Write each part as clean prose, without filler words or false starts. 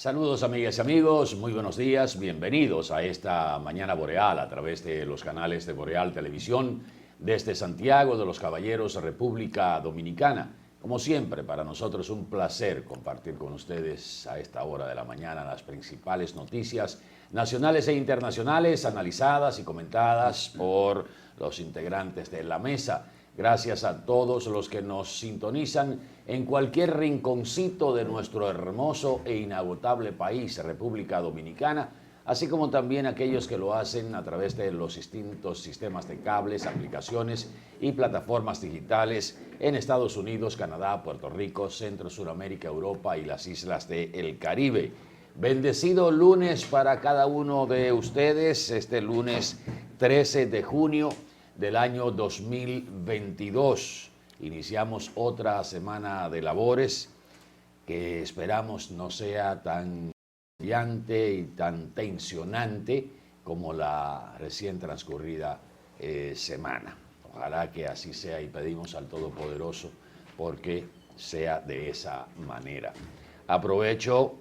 Saludos amigas y amigos, muy buenos días, bienvenidos a esta Mañana Boreal a través de los canales de Boreal Televisión desde Santiago de los Caballeros, República Dominicana. Como siempre, para nosotros es un placer compartir con ustedes a esta hora de la mañana las principales noticias nacionales e internacionales analizadas y comentadas por los integrantes de la mesa. Gracias a todos los que nos sintonizan en cualquier rinconcito de nuestro hermoso e inagotable país, República Dominicana, así como también aquellos que lo hacen a través de los distintos sistemas de cables, aplicaciones y plataformas digitales en Estados Unidos, Canadá, Puerto Rico, Centro, Suramérica, Europa y las islas del Caribe. Bendecido lunes para cada uno de ustedes, este lunes 13 de junio del año 2022. Iniciamos otra semana de labores que esperamos no sea tan brillante y tan tensionante como la recién transcurrida semana. Ojalá que así sea y pedimos al Todopoderoso porque sea de esa manera. Aprovecho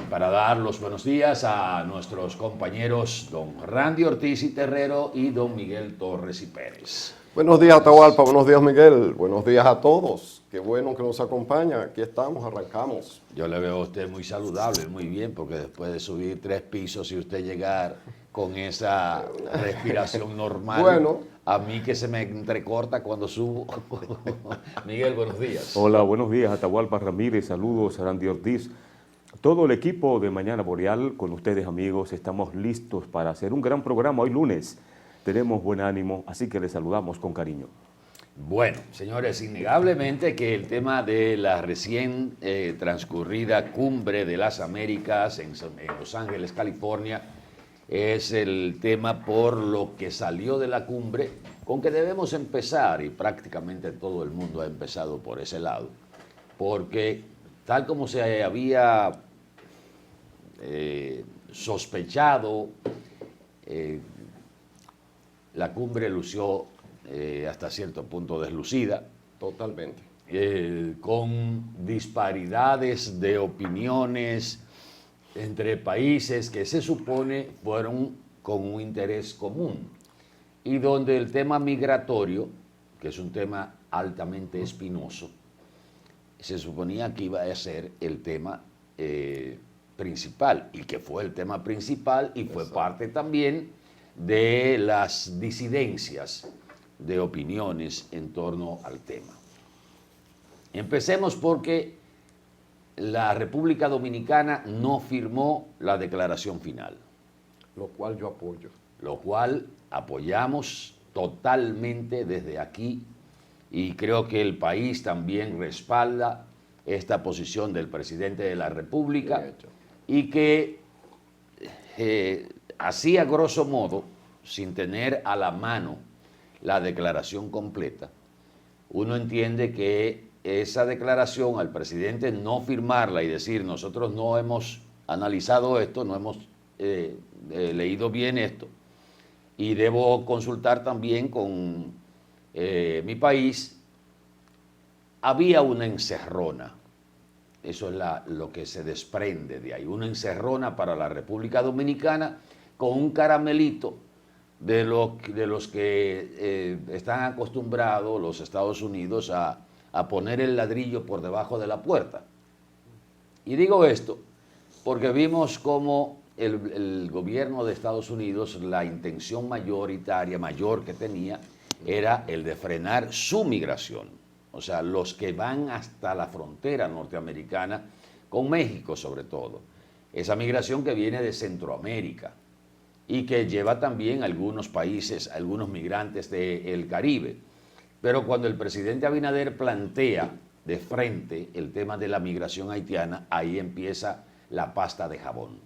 para dar los buenos días a nuestros compañeros don Randy Ortiz y Terrero y don Miguel Torres y Pérez. Buenos días, Atahualpa. Buenos días, Miguel. Buenos días a todos. Qué bueno que nos acompaña. Aquí estamos, arrancamos. Yo le veo a usted muy saludable, muy bien, porque después de subir 3 pisos y usted llegar con esa respiración normal, Bueno, a mí que se me entrecorta cuando subo. Miguel, buenos días. Hola, buenos días, Atahualpa Ramírez. Saludos a Randy Ortiz. Todo el equipo de Mañana Boreal, con ustedes amigos, estamos listos para hacer un gran programa hoy lunes. Tenemos buen ánimo, así que les saludamos con cariño. Bueno, señores, innegablemente que el tema de la recién transcurrida Cumbre de las Américas en Los Ángeles, California, es el tema por lo que salió de la cumbre, con que debemos empezar, y prácticamente todo el mundo ha empezado por ese lado, porque tal como se había sospechado, la cumbre lució hasta cierto punto deslucida. totalmente. Con disparidades de opiniones entre países que se supone fueron con un interés común y donde el tema migratorio, que es un tema altamente espinoso, se suponía que iba a ser el tema principal y que fue el tema principal y fue parte también de las disidencias de opiniones en torno al tema. Empecemos porque la República Dominicana no firmó la declaración final, Lo cual yo apoyo. lo cual apoyamos totalmente desde aquí y creo que el país también respalda esta posición del presidente de la República y que así a grosso modo, sin tener a la mano la declaración completa, uno entiende que esa declaración al presidente no firmarla y decir nosotros no hemos analizado esto, no hemos leído bien esto y debo consultar también con mi país, había una encerrona. Eso es lo que se desprende de ahí, una encerrona para la República Dominicana con un caramelito de los que están acostumbrados los Estados Unidos a poner el ladrillo por debajo de la puerta. Y digo esto porque vimos cómo el gobierno de Estados Unidos, la intención mayor que tenía, era el de frenar su migración. O sea, los que van hasta la frontera norteamericana, con México sobre todo. Esa migración que viene de Centroamérica y que lleva también algunos países, algunos migrantes del Caribe. Pero cuando el presidente Abinader plantea de frente el tema de la migración haitiana, ahí empieza la pasta de jabón,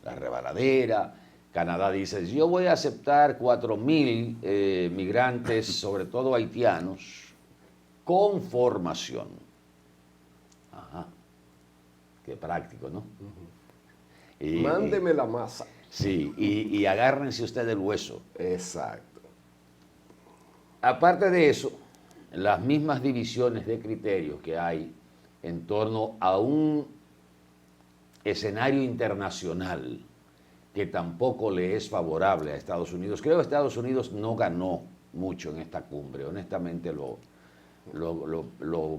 la rebaladera. Canadá dice, yo voy a aceptar 4,000 migrantes, sobre todo haitianos, con formación. Ajá. Qué práctico, ¿no? Mándeme la masa. Sí, y agárrense usted el hueso. Exacto. Aparte de eso, las mismas divisiones de criterios que hay en torno a un escenario internacional que tampoco le es favorable a Estados Unidos. Creo que Estados Unidos no ganó mucho en esta cumbre, honestamente lo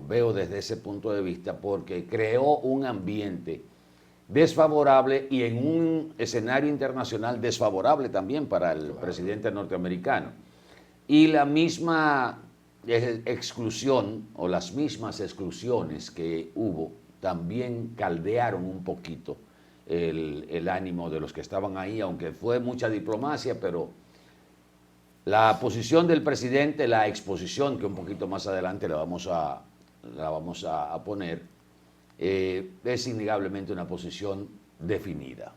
veo desde ese punto de vista, porque creó un ambiente desfavorable y en un escenario internacional desfavorable también para el presidente norteamericano. Y la misma exclusión o las mismas exclusiones que hubo también caldearon un poquito el ánimo de los que estaban ahí, aunque fue mucha diplomacia, pero la posición del presidente, la exposición, que un poquito más adelante la vamos a poner, es innegablemente una posición definida.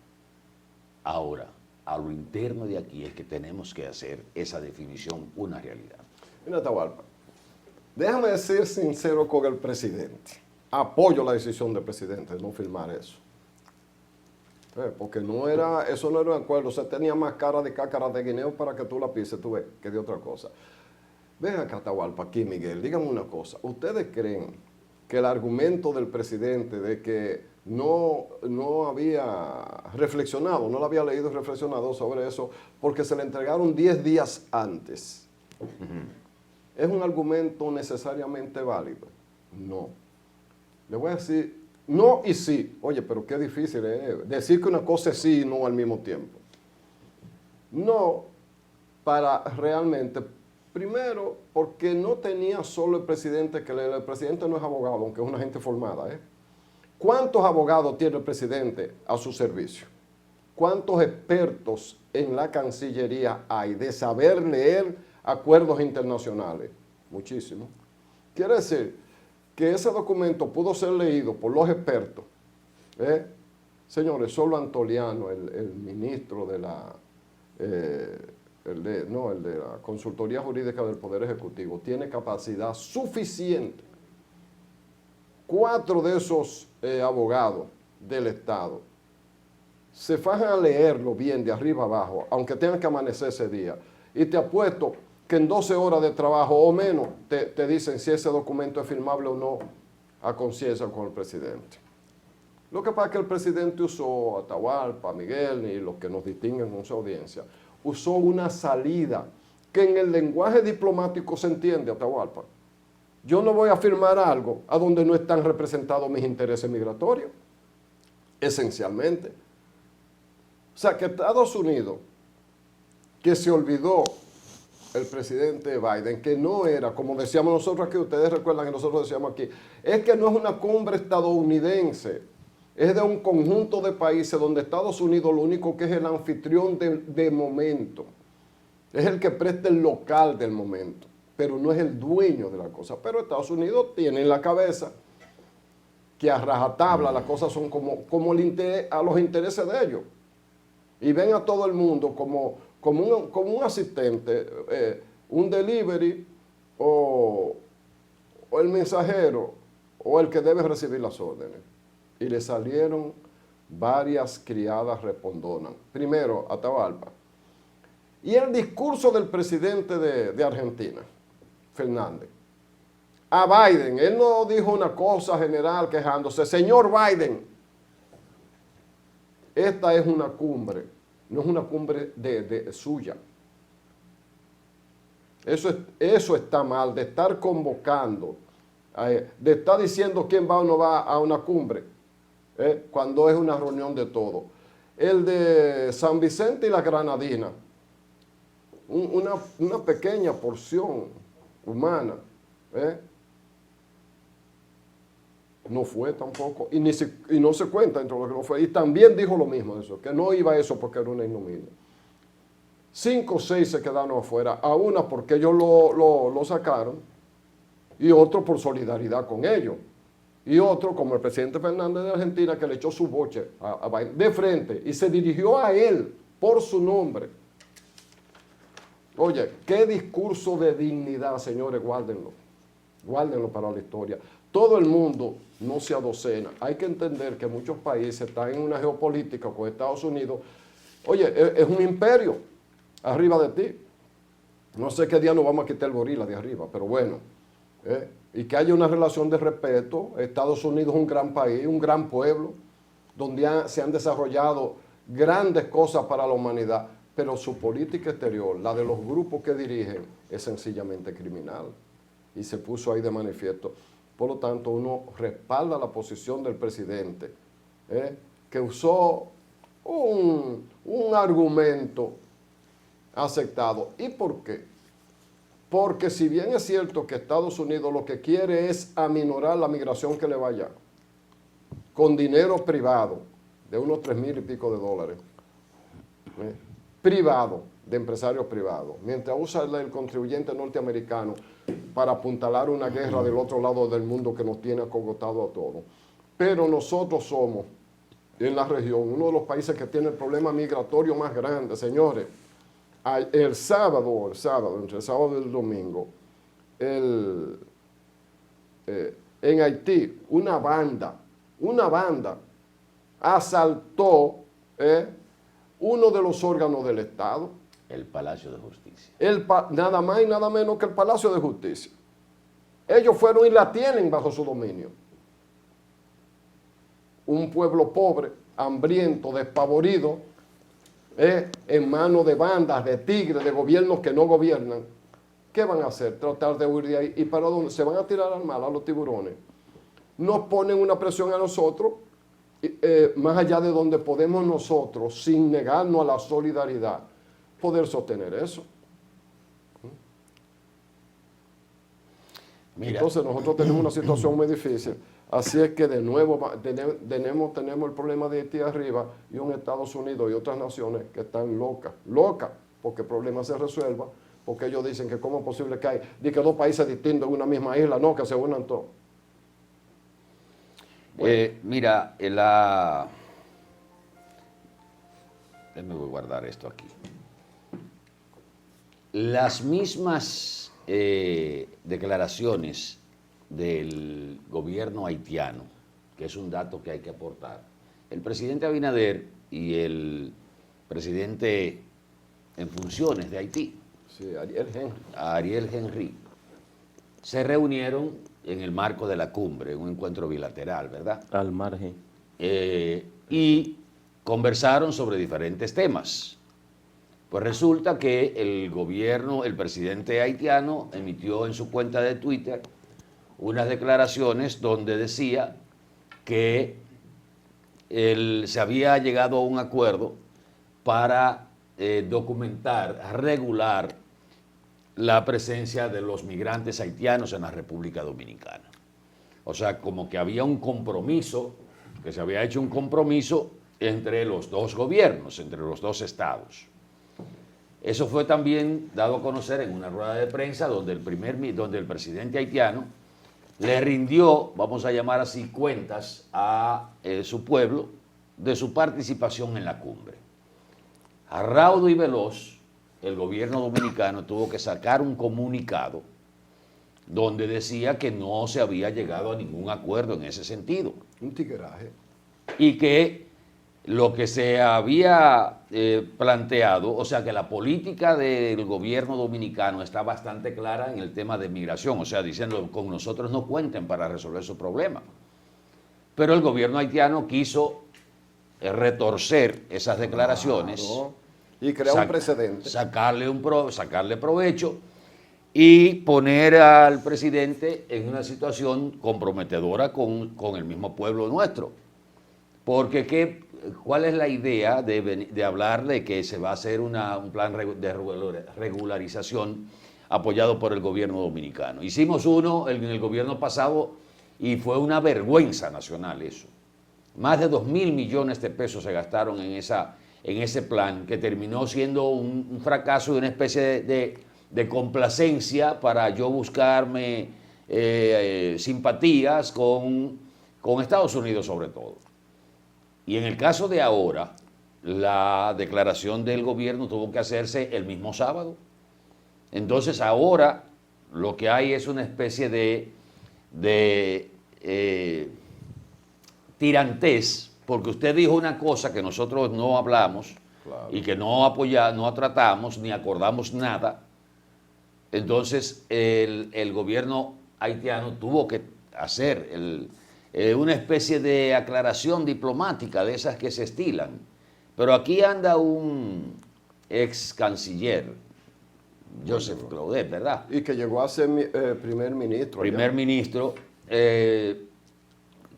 Ahora, a lo interno de aquí es que tenemos que hacer esa definición una realidad. Mira, Atahualpa, déjame ser sincero con el presidente. Apoyo la decisión del presidente de no firmar eso. Porque eso no era un acuerdo, o sea, tenía más cara de cácara de guineo para que tú la pises, tú ves, que de otra cosa. Ven acá, Atahualpa, aquí, Miguel, díganme una cosa. ¿Ustedes creen que el argumento del presidente de que no había reflexionado, no lo había leído y reflexionado sobre eso, porque se le entregaron 10 días antes, es un argumento necesariamente válido? No. Le voy a decir no y sí. Oye, pero qué difícil es decir que una cosa es sí y no al mismo tiempo. No, para realmente, primero, porque no tenía solo el presidente que leer. El presidente no es abogado, aunque es una gente formada. ¿Cuántos abogados tiene el presidente a su servicio? ¿Cuántos expertos en la Cancillería hay de saber leer acuerdos internacionales? Muchísimos. Quiere decir que ese documento pudo ser leído por los expertos. Señores, solo Antoliano, el ministro de el de la Consultoría Jurídica del Poder Ejecutivo, tiene capacidad suficiente. 4 de esos abogados del Estado se fajan a leerlo bien de arriba abajo, aunque tengan que amanecer ese día. Y te apuesto que en 12 horas de trabajo o menos te dicen si ese documento es firmable o no a conciencia con el presidente. Lo que pasa es que el presidente usó, Atahualpa, Miguel y los que nos distinguen con su audiencia, usó una salida que en el lenguaje diplomático se entiende, Atahualpa. Yo no voy a firmar algo a donde no están representados mis intereses migratorios, esencialmente. O sea, que Estados Unidos, que se olvidó el presidente Biden, que no era, como decíamos nosotros aquí, ustedes recuerdan que nosotros decíamos aquí, es que no es una cumbre estadounidense, es de un conjunto de países donde Estados Unidos lo único que es el anfitrión de momento, es el que presta el local del momento, pero no es el dueño de la cosa. Pero Estados Unidos tiene en la cabeza que a rajatabla las cosas son como a los intereses de ellos, y ven a todo el mundo como un asistente, un delivery o el mensajero o el que debe recibir las órdenes. Y le salieron varias criadas respondonas. Primero, Atahualpa. Y el discurso del presidente de Argentina, Fernández, a Biden, él no dijo una cosa general quejándose, señor Biden, esta es una cumbre, no es una cumbre suya. Eso está mal, de estar convocando, de estar diciendo quién va o no va a una cumbre, cuando es una reunión de todo. El de San Vicente y la Granadina, una pequeña porción humana, no fue tampoco, y no se cuenta dentro de lo que no fue. Y también dijo lo mismo de eso, que no iba a eso porque era una ignominia. 5 o 6 se quedaron afuera, a una porque ellos lo sacaron, y otro por solidaridad con ellos, y otro como el presidente Fernández de Argentina, que le echó su boche a Biden de frente y se dirigió a él por su nombre. Oye, qué discurso de dignidad, señores, guárdenlo para la historia. Todo el mundo no se adocena. Hay que entender que muchos países están en una geopolítica con Estados Unidos. Oye, es un imperio arriba de ti. No sé qué día nos vamos a quitar el gorila de arriba, pero bueno. Y que haya una relación de respeto. Estados Unidos es un gran país, un gran pueblo. donde se han desarrollado grandes cosas para la humanidad, pero su política exterior, la de los grupos que dirigen, es sencillamente criminal. Y se puso ahí de manifiesto. Por lo tanto, uno respalda la posición del presidente, que usó un argumento aceptado. ¿Y por qué? Porque si bien es cierto que Estados Unidos lo que quiere es aminorar la migración que le vaya, con dinero privado, de unos $3,000 y pico de dólares, privado, de empresarios privados, mientras usa el contribuyente norteamericano para apuntalar una guerra del otro lado del mundo que nos tiene acogotado a todos. Pero nosotros somos, en la región, uno de los países que tiene el problema migratorio más grande, señores. El sábado, entre el sábado y el domingo, en Haití, una banda asaltó uno de los órganos del Estado. El Palacio de Justicia. Nada más y nada menos que el Palacio de Justicia. Ellos fueron y la tienen bajo su dominio. Un pueblo pobre, hambriento, despavorido, en manos de bandas, de tigres, de gobiernos que no gobiernan. ¿Qué van a hacer? Tratar de huir de ahí. ¿Y para dónde? ¿Se van a tirar al mar, a los tiburones? Nos ponen una presión a nosotros, más allá de donde podemos nosotros, sin negarnos a la solidaridad, poder sostener eso. Mira. Entonces nosotros tenemos una situación muy difícil. Así es que de nuevo tenemos el problema de Haití arriba y un Estados Unidos y otras naciones que están locas, porque el problema se resuelva, porque ellos dicen que cómo es posible que hay que dos países distintos en una misma isla, no, que se unan todos. Bueno. Mira, déjame guardar esto aquí. Las mismas declaraciones del gobierno haitiano, que es un dato que hay que aportar. El presidente Abinader y el presidente en funciones de Haití, sí, Ariel Henry, se reunieron en el marco de la cumbre, un encuentro bilateral, ¿verdad? Al margen. Y conversaron sobre diferentes temas. Pues resulta que el presidente haitiano emitió en su cuenta de Twitter unas declaraciones donde decía que se había llegado a un acuerdo para documentar, regular la presencia de los migrantes haitianos en la República Dominicana. O sea, como que había un compromiso, que se había hecho un compromiso entre los dos gobiernos, entre los dos estados. Eso fue también dado a conocer en una rueda de prensa donde el presidente haitiano le rindió, vamos a llamar así, cuentas a su pueblo de su participación en la cumbre. A raudo y veloz, el gobierno dominicano tuvo que sacar un comunicado donde decía que no se había llegado a ningún acuerdo en ese sentido. Un tigueraje. Y que lo que se había planteado, o sea que la política del gobierno dominicano está bastante clara en el tema de migración, o sea, diciendo con nosotros no cuenten para resolver su problema. Pero el gobierno haitiano quiso retorcer esas declaraciones. Claro. Y crear un precedente. Sacarle provecho y poner al presidente en una situación comprometedora con el mismo pueblo nuestro. Porque ¿cuál es la idea de hablar de que se va a hacer un plan de regularización apoyado por el gobierno dominicano? Hicimos uno en el gobierno pasado y fue una vergüenza nacional eso. Más de 2.000 millones de pesos se gastaron en ese plan, que terminó siendo un fracaso y una especie de complacencia para yo buscarme simpatías con Estados Unidos sobre todo. Y en el caso de ahora, la declaración del gobierno tuvo que hacerse el mismo sábado. Entonces ahora lo que hay es una especie de tirantez, porque usted dijo una cosa que nosotros no hablamos, claro, y que no tratamos ni acordamos nada. Entonces el gobierno haitiano tuvo que hacer una especie de aclaración diplomática de esas que se estilan. Pero aquí anda un ex canciller, Joseph Claudet, ¿verdad? Y que llegó a ser primer ministro. Primer ministro,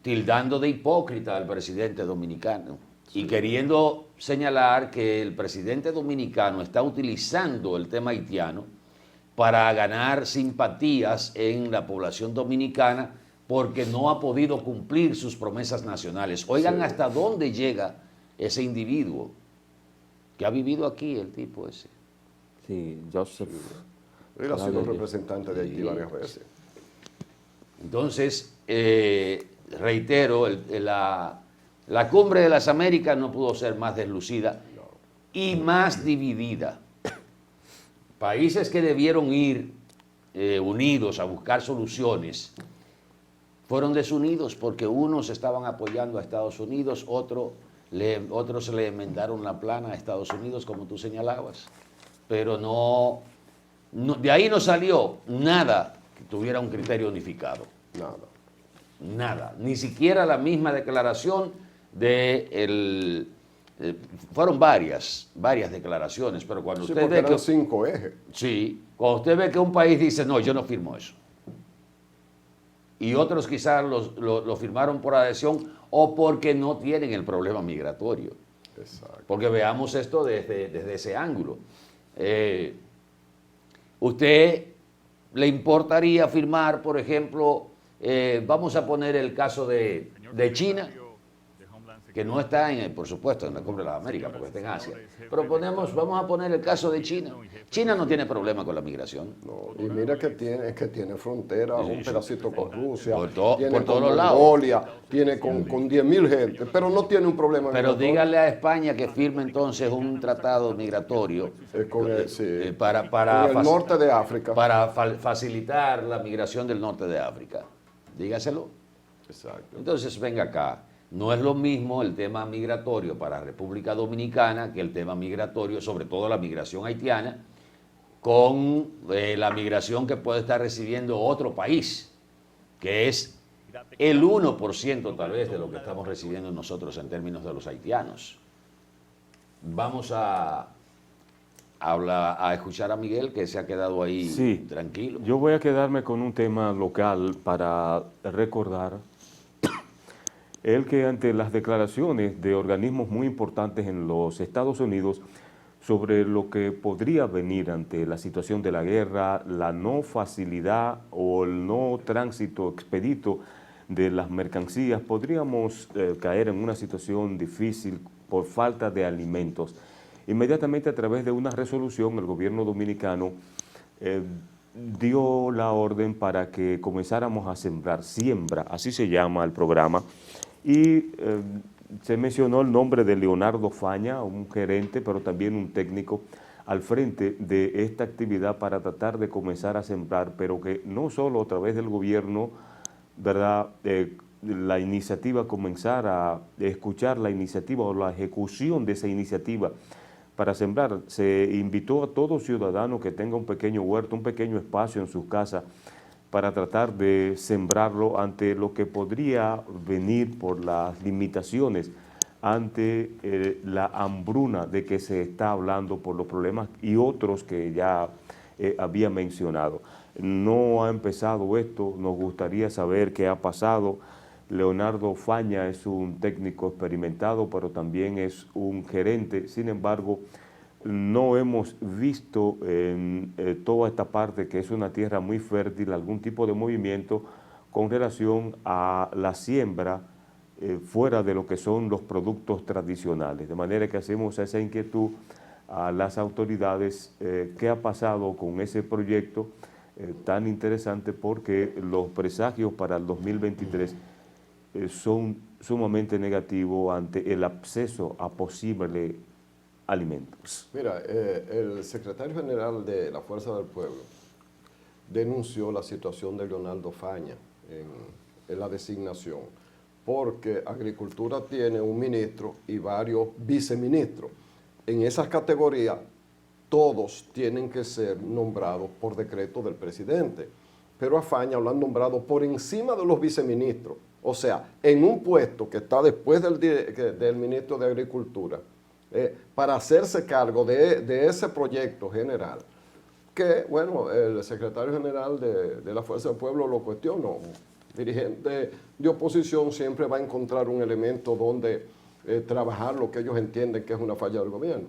tildando de hipócrita al presidente dominicano y queriendo señalar que el presidente dominicano está utilizando el tema haitiano para ganar simpatías en la población dominicana porque no ha podido cumplir sus promesas nacionales. Oigan hasta dónde llega ese individuo que ha vivido aquí, el tipo ese. Sí, Joseph. Él ha sido representante de Haití varias veces. Entonces, reitero, la cumbre de las Américas no pudo ser más deslucida y más dividida. Países que debieron ir unidos a buscar soluciones fueron desunidos porque unos estaban apoyando a Estados Unidos, otros le enmendaron la plana a Estados Unidos, como tú señalabas. Pero no, de ahí no salió nada que tuviera un criterio unificado. Nada. Ni siquiera la misma declaración fueron varias declaraciones, pero cuando usted ve que 5 ejes. Sí, cuando usted ve que un país dice, no, yo no firmo eso, y otros quizás lo firmaron por adhesión o porque no tienen el problema migratorio. Exacto. Porque veamos esto desde ese ángulo. ¿Usted le importaría firmar, por ejemplo, vamos a poner el caso de China, que no está, por supuesto, en la Cumbre de las Américas, porque está en Asia, pero vamos a poner el caso de China. China no tiene problema con la migración. No, y mira que tiene frontera, un pedacito con Rusia, tiene por todos con lados. Mongolia, tiene con 10.000 gente, pero no tiene un problema Pero migratorio. dígale a España que firme entonces un tratado migratorio con el norte de África. para facilitar la migración del norte de África. Dígaselo. Exacto. Entonces, venga acá. No es lo mismo el tema migratorio para República Dominicana que el tema migratorio, sobre todo la migración haitiana, con la migración que puede estar recibiendo otro país, que es el 1% tal vez de lo que estamos recibiendo nosotros en términos de los haitianos. Vamos a escuchar a Miguel, que se ha quedado ahí tranquilo. Yo voy a quedarme con un tema local para recordar el que ante las declaraciones de organismos muy importantes en los Estados Unidos sobre lo que podría venir ante la situación de la guerra, la no facilidad o el no tránsito expedito de las mercancías, podríamos caer en una situación difícil por falta de alimentos. Inmediatamente a través de una resolución el gobierno dominicano dio la orden para que comenzáramos a sembrar, siembra, así se llama el programa, y se mencionó el nombre de Leonardo Faña, un gerente, pero también un técnico al frente de esta actividad para tratar de comenzar a sembrar, pero que no solo a través del gobierno, ¿verdad?, la iniciativa, comenzar a escuchar la iniciativa o la ejecución de esa iniciativa para sembrar. Se invitó a todo ciudadano que tenga un pequeño huerto, un pequeño espacio en su casa, para tratar de sembrarlo ante lo que podría venir por las limitaciones, ante la hambruna de que se está hablando por los problemas y otros que ya había mencionado. No ha empezado esto, nos gustaría saber qué ha pasado. Leonardo Faña es un técnico experimentado, pero también es un gerente. Sin embargo, no hemos visto en toda esta parte, que es una tierra muy fértil, algún tipo de movimiento con relación a la siembra fuera de lo que son los productos tradicionales. De manera que hacemos esa inquietud a las autoridades, qué ha pasado con ese proyecto tan interesante, porque los presagios para el 2023 son sumamente negativos ante el acceso a posibles alimentos. Mira, el secretario general de la Fuerza del Pueblo denunció la situación de Leonardo Faña en la designación, porque Agricultura tiene un ministro y varios viceministros. En esas categorías, todos tienen que ser nombrados por decreto del presidente, pero a Faña lo han nombrado por encima de los viceministros. O sea, en un puesto que está después del ministro de Agricultura, para hacerse cargo de ese proyecto general, que, bueno, el secretario general de la Fuerza del Pueblo lo cuestionó. Dirigente de oposición siempre va a encontrar un elemento donde trabajar lo que ellos entienden que es una falla del gobierno.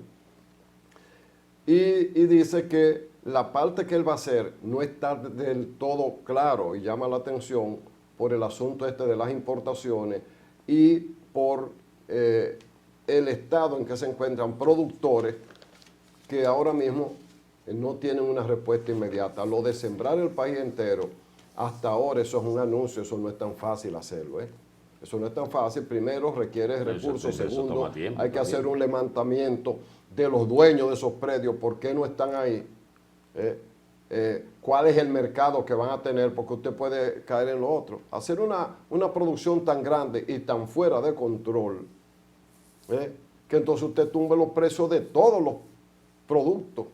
Y dice que la parte que él va a hacer no está del todo claro y llama la atención por el asunto de las importaciones y por el estado en que se encuentran productores que ahora mismo no tienen una respuesta inmediata. Lo de sembrar el país entero, hasta ahora eso es un anuncio, eso no es tan fácil hacerlo. Eso no es tan fácil. Primero requiere recursos, segundo hay que hacer un levantamiento de los dueños de esos predios, por qué no están ahí, cuál es el mercado que van a tener, porque usted puede caer en lo otro. Hacer una producción tan grande y tan fuera de control, que entonces usted tumbe los precios de todos los productos,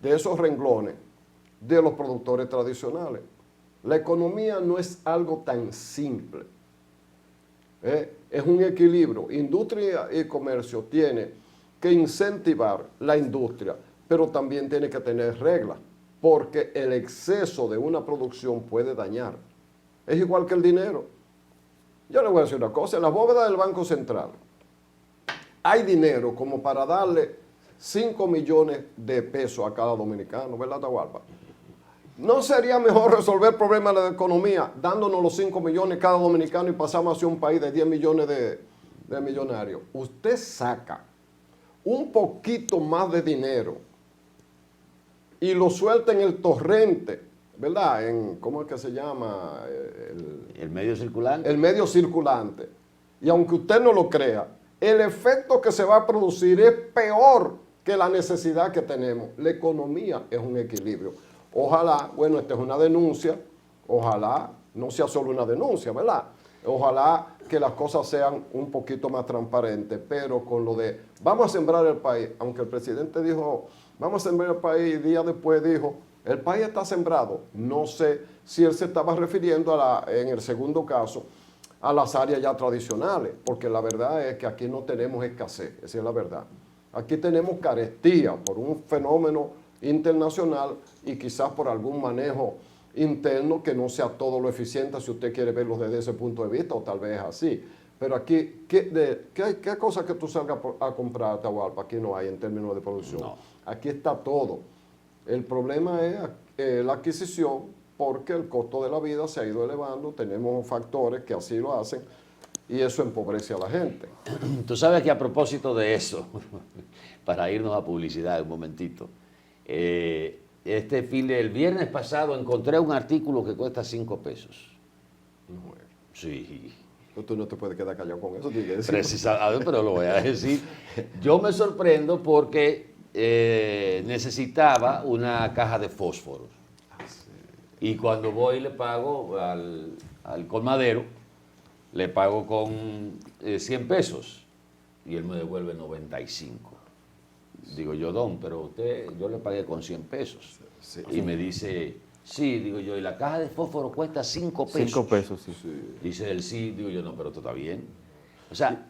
de esos renglones, de los productores tradicionales. La economía no es algo tan simple. Es un equilibrio. Industria y comercio tiene que incentivar la industria, pero también tiene que tener reglas, porque el exceso de una producción puede dañar. Es igual que el dinero. Yo le voy a decir una cosa, en las bóvedas del Banco Central hay dinero como para darle 5 millones de pesos a cada dominicano, ¿verdad, Atahualpa? ¿No sería mejor resolver el problema de la economía dándonos los 5 millones cada dominicano y pasamos hacia un país de 10 millones de millonarios? Usted saca un poquito más de dinero y lo suelta en el torrente, ¿verdad? ¿Cómo es que se llama? El medio circulante. El medio circulante. Y aunque usted no lo crea, el efecto que se va a producir es peor que la necesidad que tenemos. La economía es un equilibrio. Ojalá, bueno, esta es una denuncia, ojalá no sea solo una denuncia, ¿verdad? Ojalá que las cosas sean un poquito más transparentes, pero con lo de vamos a sembrar el país, aunque el presidente dijo vamos a sembrar el país y días después dijo el país está sembrado, no sé si él se estaba refiriendo en el segundo caso a las áreas ya tradicionales, porque la verdad es que aquí no tenemos escasez, esa es la verdad. Aquí tenemos carestía por un fenómeno internacional y quizás por algún manejo interno que no sea todo lo eficiente si usted quiere verlo desde ese punto de vista, o tal vez es así. Pero aquí, ¿qué cosa que tú salgas a comprar, Atahualpa? Aquí no hay en términos de producción. No. Aquí está todo. El problema es la adquisición, porque el costo de la vida se ha ido elevando, tenemos factores que así lo hacen y eso empobrece a la gente. Tú sabes que a propósito de eso, para irnos a publicidad un momentito, el viernes pasado encontré un artículo que cuesta 5 pesos. No, Sí. tú no te puedes quedar callado con eso, tienes que decirlo. Precisamente, pero lo voy a decir. Yo me sorprendo porque necesitaba una caja de fósforos. Y cuando voy le pago al colmadero, le pago con 100 pesos y él me devuelve 95. Digo yo, don, pero yo le pagué con 100 pesos. Sí. Y me dice, sí, digo yo, y la caja de fósforo cuesta 5 pesos. 5 pesos, sí. Dice él, sí, digo yo, no, pero esto está bien. O sea,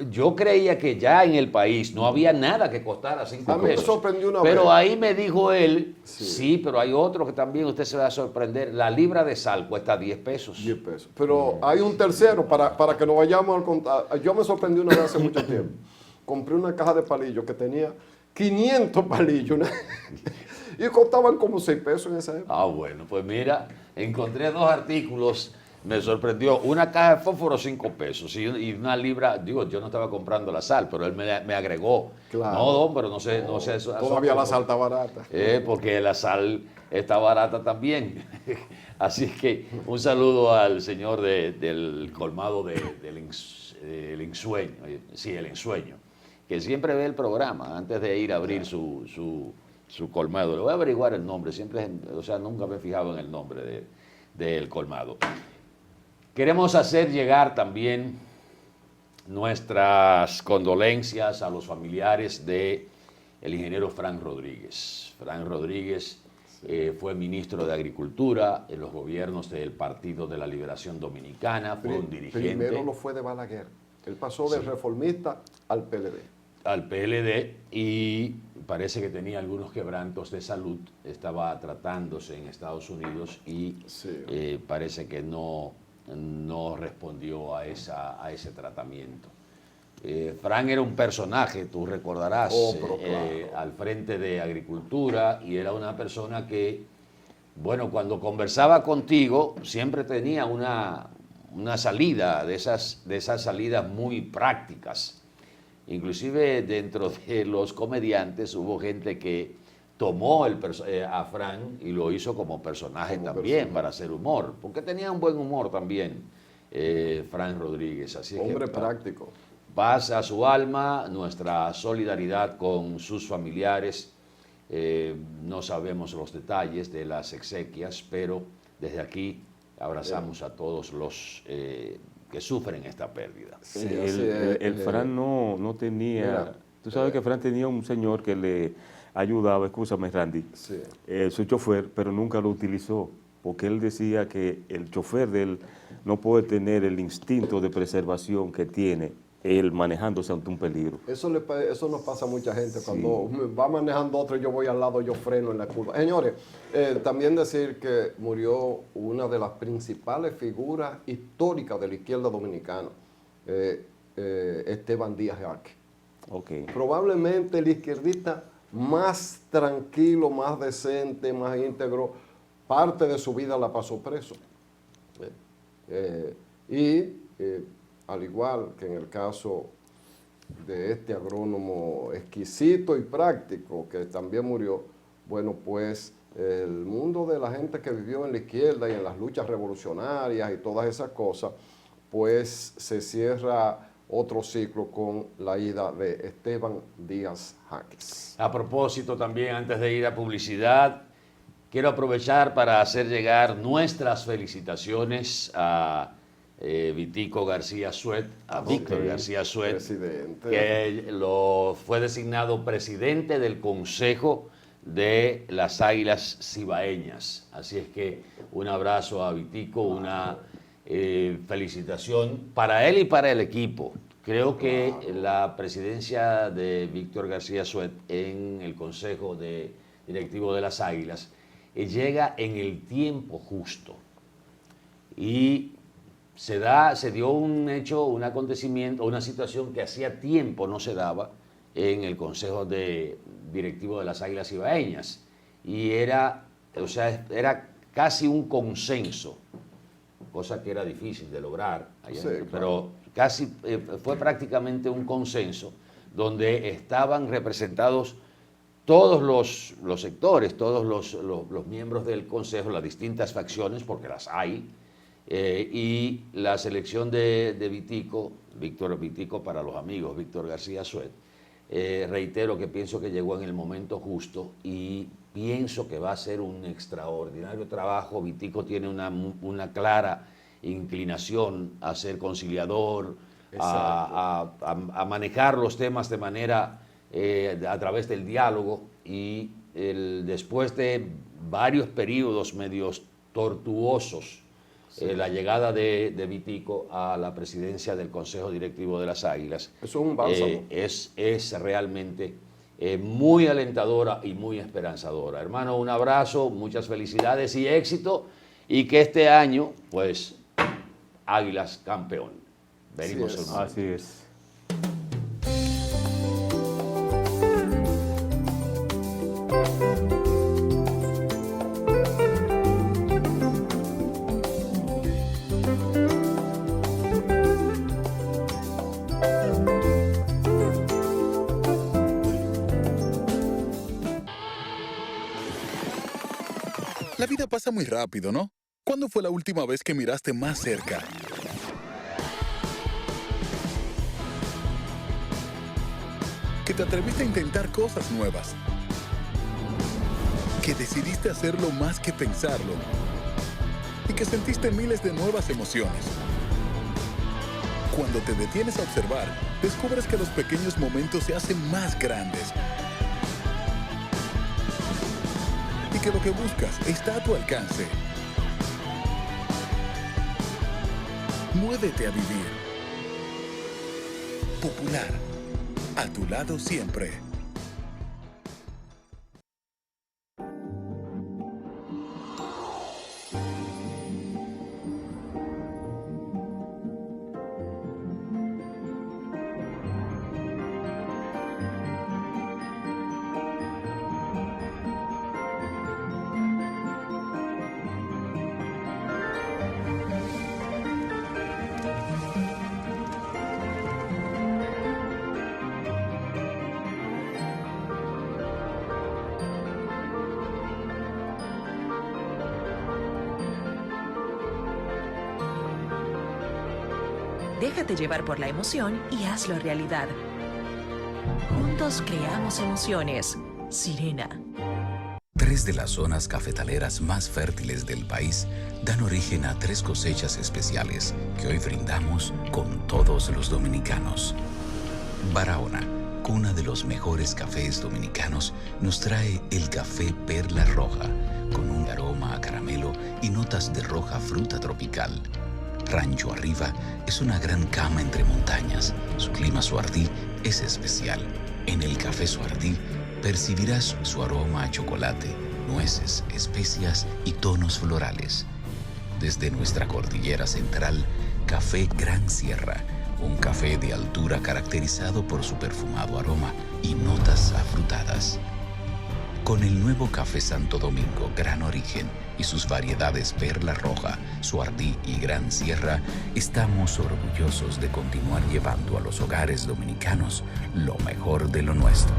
yo creía que ya en el país no había nada que costara 5 pesos. A mí me sorprendió una pero vez. ahí me dijo él, Sí. sí, pero hay otro que también usted se va a sorprender. La libra de sal cuesta 10 pesos. 10 pesos. Pero hay un tercero, para que nos vayamos al contar. Yo me sorprendí una vez hace mucho tiempo. Compré una caja de palillos que tenía 500 palillos. Y costaban como 6 pesos en esa época. Ah, bueno, pues mira, encontré 2 artículos, me sorprendió. Una caja de fósforo, 5 pesos, y una libra, digo, yo no estaba comprando la sal, pero él me agregó. Claro. No, don, pero no sé eso. Todavía la sal está barata. Porque la sal está barata también. Así que un saludo al señor del colmado del ensueño, sí, el ensueño, que siempre ve el programa antes de ir a abrir su colmado. Le voy a averiguar el nombre, nunca me he fijado en el nombre del colmado. Queremos hacer llegar también nuestras condolencias a los familiares del ingeniero Frank Rodríguez. Frank Rodríguez Fue ministro de Agricultura en los gobiernos del Partido de la Liberación Dominicana, fue un dirigente. Primero lo fue de Balaguer. Él pasó del reformista al PLD. Al PLD, y parece que tenía algunos quebrantos de salud, estaba tratándose en Estados Unidos y parece que no respondió a ese tratamiento. Fran era un personaje, tú recordarás, claro, al frente de Agricultura, y era una persona que, bueno, cuando conversaba contigo siempre tenía una salida de esas salidas muy prácticas. Inclusive dentro de los comediantes hubo gente que tomó a Fran y lo hizo como personaje también, para hacer humor, porque tenía un buen humor también, Fran Rodríguez. Así hombre que, práctico. Paz a su alma, nuestra solidaridad con sus familiares. No sabemos los detalles de las exequias, pero desde aquí abrazamos a todos los que sufren esta pérdida. Sí, el Fran no tenía... Mira, tú sabes que Fran tenía un señor que le ayudaba, escúchame Randy, su chofer, pero nunca lo utilizó, porque él decía que el chofer de él no puede tener el instinto de preservación que tiene él manejándose ante un peligro. Eso nos pasa a mucha gente. Cuando va manejando otro, yo voy al lado, yo freno en la curva. Señores, también decir que murió una de las principales figuras históricas de la izquierda dominicana, Esteban Díaz Jarque. Probablemente el izquierdista más tranquilo, más decente, más íntegro. Parte de su vida la pasó preso. Al igual que en el caso de este agrónomo exquisito y práctico que también murió, bueno, pues el mundo de la gente que vivió en la izquierda y en las luchas revolucionarias y todas esas cosas, pues se cierra otro ciclo con la ida de Esteban Díaz Jarque. A propósito también, antes de ir a publicidad, quiero aprovechar para hacer llegar nuestras felicitaciones a Vitico García Suet, a Víctor García Suet, que fue designado presidente del Consejo de las Águilas Cibaeñas. Así es que un abrazo a Vitico, una felicitación para él y para el equipo. Creo que la presidencia de Víctor García Suet en el Consejo Directivo de las Águilas llega en el tiempo justo. Y se dio un hecho, un acontecimiento, una situación que hacía tiempo no se daba en el Consejo Directivo de las Águilas Cibaeñas. Y era casi un consenso, cosa que era difícil de lograr, pero casi fue prácticamente un consenso, donde estaban representados todos los sectores, todos los miembros del Consejo, las distintas facciones, porque las hay, y la selección de Vitico, Víctor Vitico para los amigos, Víctor García Suet, reitero que pienso que llegó en el momento justo y pienso que va a ser un extraordinario trabajo. Vitico tiene una clara inclinación a ser conciliador, a manejar los temas de manera, a través del diálogo, y después de varios periodos medios tortuosos, la llegada de Vitico a la presidencia del Consejo Directivo de las Águilas. Eso es un bálsamo. Es realmente muy alentadora y muy esperanzadora. Hermano, un abrazo, muchas felicidades y éxito, y que este año, pues, Águilas campeón. Venimos en un momento. Así es. La vida pasa muy rápido, ¿no? ¿Cuándo fue la última vez que miraste más cerca? Que te atreviste a intentar cosas nuevas. Que decidiste hacerlo más que pensarlo. Y que sentiste miles de nuevas emociones. Cuando te detienes a observar, descubres que los pequeños momentos se hacen más grandes. que lo que buscas está a tu alcance. Muévete a vivir. Popular, a tu lado siempre. Déjate llevar por la emoción y hazlo realidad. Juntos creamos emociones. Sirena. 3 de las zonas cafetaleras más fértiles del país dan origen a 3 cosechas especiales que hoy brindamos con todos los dominicanos. Barahona, cuna de los mejores cafés dominicanos, nos trae el café Perla Roja, con un aroma a caramelo y notas de roja fruta tropical. Rancho Arriba es una gran cama entre montañas. Su clima Suardí es especial. En el café Suardí percibirás su aroma a chocolate, nueces, especias y tonos florales. Desde nuestra cordillera central, Café Gran Sierra, un café de altura caracterizado por su perfumado aroma y notas afrutadas. Con el nuevo Café Santo Domingo Gran Origen y sus variedades Perla Roja, Suardí y Gran Sierra, estamos orgullosos de continuar llevando a los hogares dominicanos lo mejor de lo nuestro.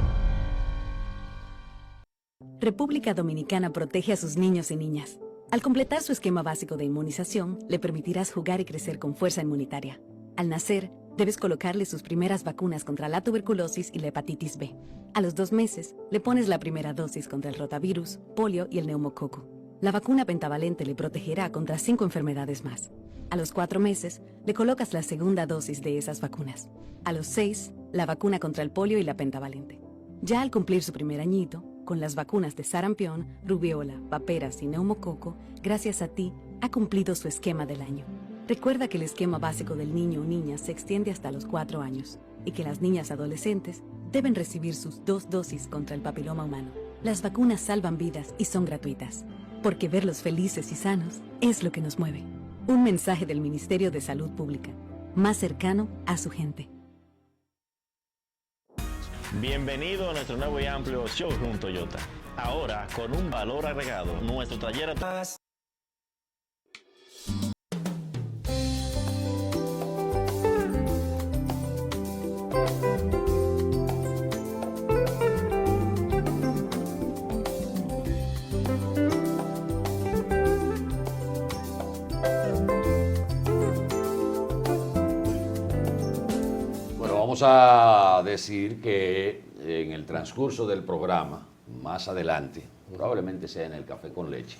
República Dominicana protege a sus niños y niñas. Al completar su esquema básico de inmunización, le permitirás jugar y crecer con fuerza inmunitaria. Al nacer, debes colocarle sus primeras vacunas contra la tuberculosis y la hepatitis B. A los 2 meses, le pones la primera dosis contra el rotavirus, polio y el neumococo. La vacuna pentavalente le protegerá contra 5 enfermedades más. A los 4 meses, le colocas la segunda dosis de esas vacunas. A los 6, la vacuna contra el polio y la pentavalente. Ya al cumplir su primer añito, con las vacunas de sarampión, rubiola, paperas y neumococo, gracias a ti, ha cumplido su esquema del año. Recuerda que el esquema básico del niño o niña se extiende hasta los 4 años y que las niñas adolescentes deben recibir sus 2 dosis contra el papiloma humano. Las vacunas salvan vidas y son gratuitas, porque verlos felices y sanos es lo que nos mueve. Un mensaje del Ministerio de Salud Pública, más cercano a su gente. Bienvenido a nuestro nuevo y amplio showroom Toyota. Ahora, con un valor agregado, nuestro taller más. Vamos a decir que en el transcurso del programa, más adelante, probablemente sea en el Café con Leche,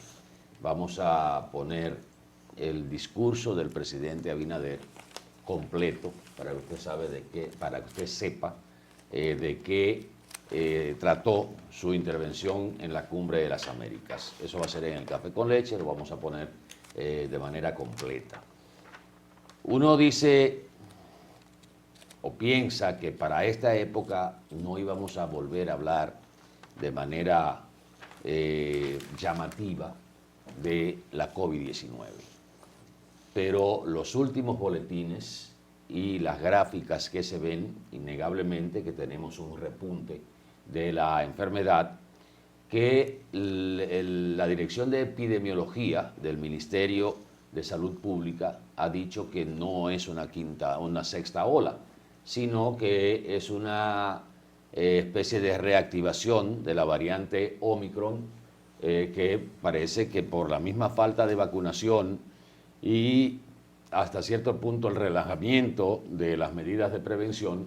vamos a poner el discurso del presidente Abinader completo para que usted sabe de qué, para que usted sepa de qué trató su intervención en la Cumbre de las Américas. Eso va a ser en el Café con Leche, lo vamos a poner de manera completa. Uno dice o piensa que para esta época no íbamos a volver a hablar de manera llamativa de la COVID-19. Pero los últimos boletines y las gráficas que se ven, innegablemente que tenemos un repunte de la enfermedad, que la Dirección de Epidemiología del Ministerio de Salud Pública ha dicho que no es una sexta ola, sino que es una especie de reactivación de la variante Omicron, que parece que por la misma falta de vacunación y hasta cierto punto el relajamiento de las medidas de prevención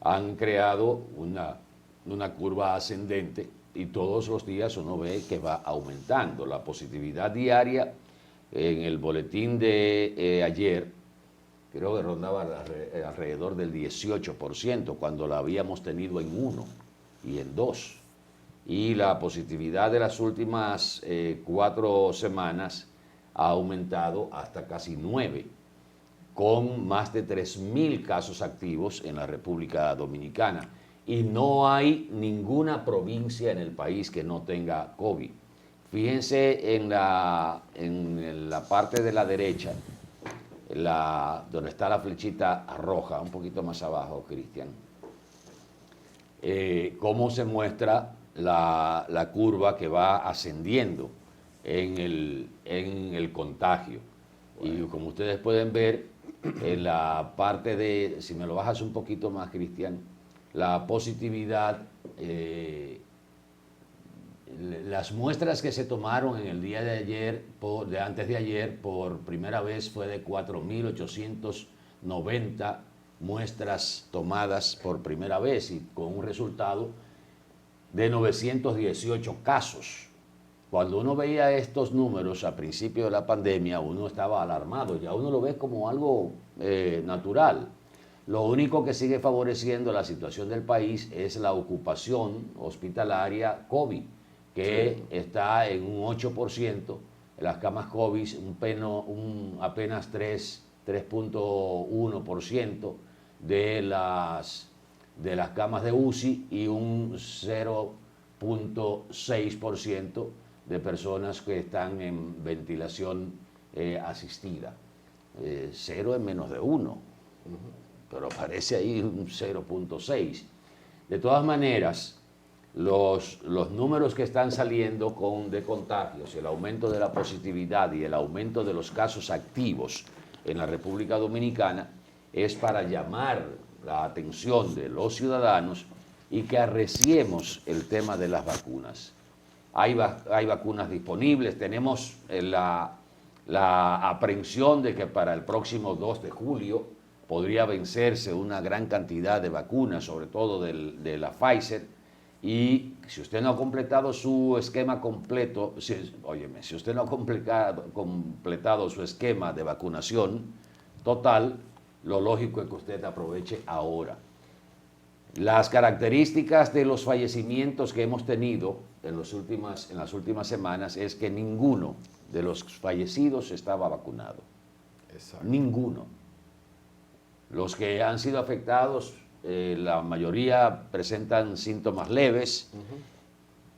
han creado una curva ascendente y todos los días uno ve que va aumentando. La positividad diaria en el boletín de ayer creo que rondaba alrededor del 18%, cuando la habíamos tenido en 1 y en 2. y la positividad de las últimas 4 semanas ha aumentado hasta casi 9, con más de 3.000 casos activos en la República Dominicana. Y no hay ninguna provincia en el país que no tenga COVID. Fíjense en la parte de la derecha, donde está la flechita roja, un poquito más abajo, Cristian, cómo se muestra la curva que va ascendiendo en el contagio. Y como ustedes pueden ver, en la parte de, si me lo bajas un poquito más, Cristian, la positividad, las muestras que se tomaron en el día de ayer, antes de ayer, por primera vez fue de 4.890 muestras tomadas por primera vez y con un resultado de 918 casos. Cuando uno veía estos números a principio de la pandemia, uno estaba alarmado, ya uno lo ve como algo natural. Lo único que sigue favoreciendo la situación del país es la ocupación hospitalaria COVID, que está en un 8%, las camas COVID apenas 3.1% de las camas de UCI y un 0.6% de personas que están en ventilación asistida. 0 en menos de 1, pero aparece ahí un 0.6. De todas maneras, los números que están saliendo de contagios, el aumento de la positividad y el aumento de los casos activos en la República Dominicana es para llamar la atención de los ciudadanos y que arreciemos el tema de las vacunas. Hay vacunas disponibles, tenemos la aprehensión de que para el próximo 2 de julio podría vencerse una gran cantidad de vacunas, sobre todo de la Pfizer, y si usted no ha completado su esquema completo, si usted no ha completado su esquema de vacunación total, lo lógico es que usted aproveche ahora. Las características de los fallecimientos que hemos tenido en las últimas semanas es que ninguno de los fallecidos estaba vacunado. Exacto. Ninguno. Los que han sido afectados, la mayoría presentan síntomas leves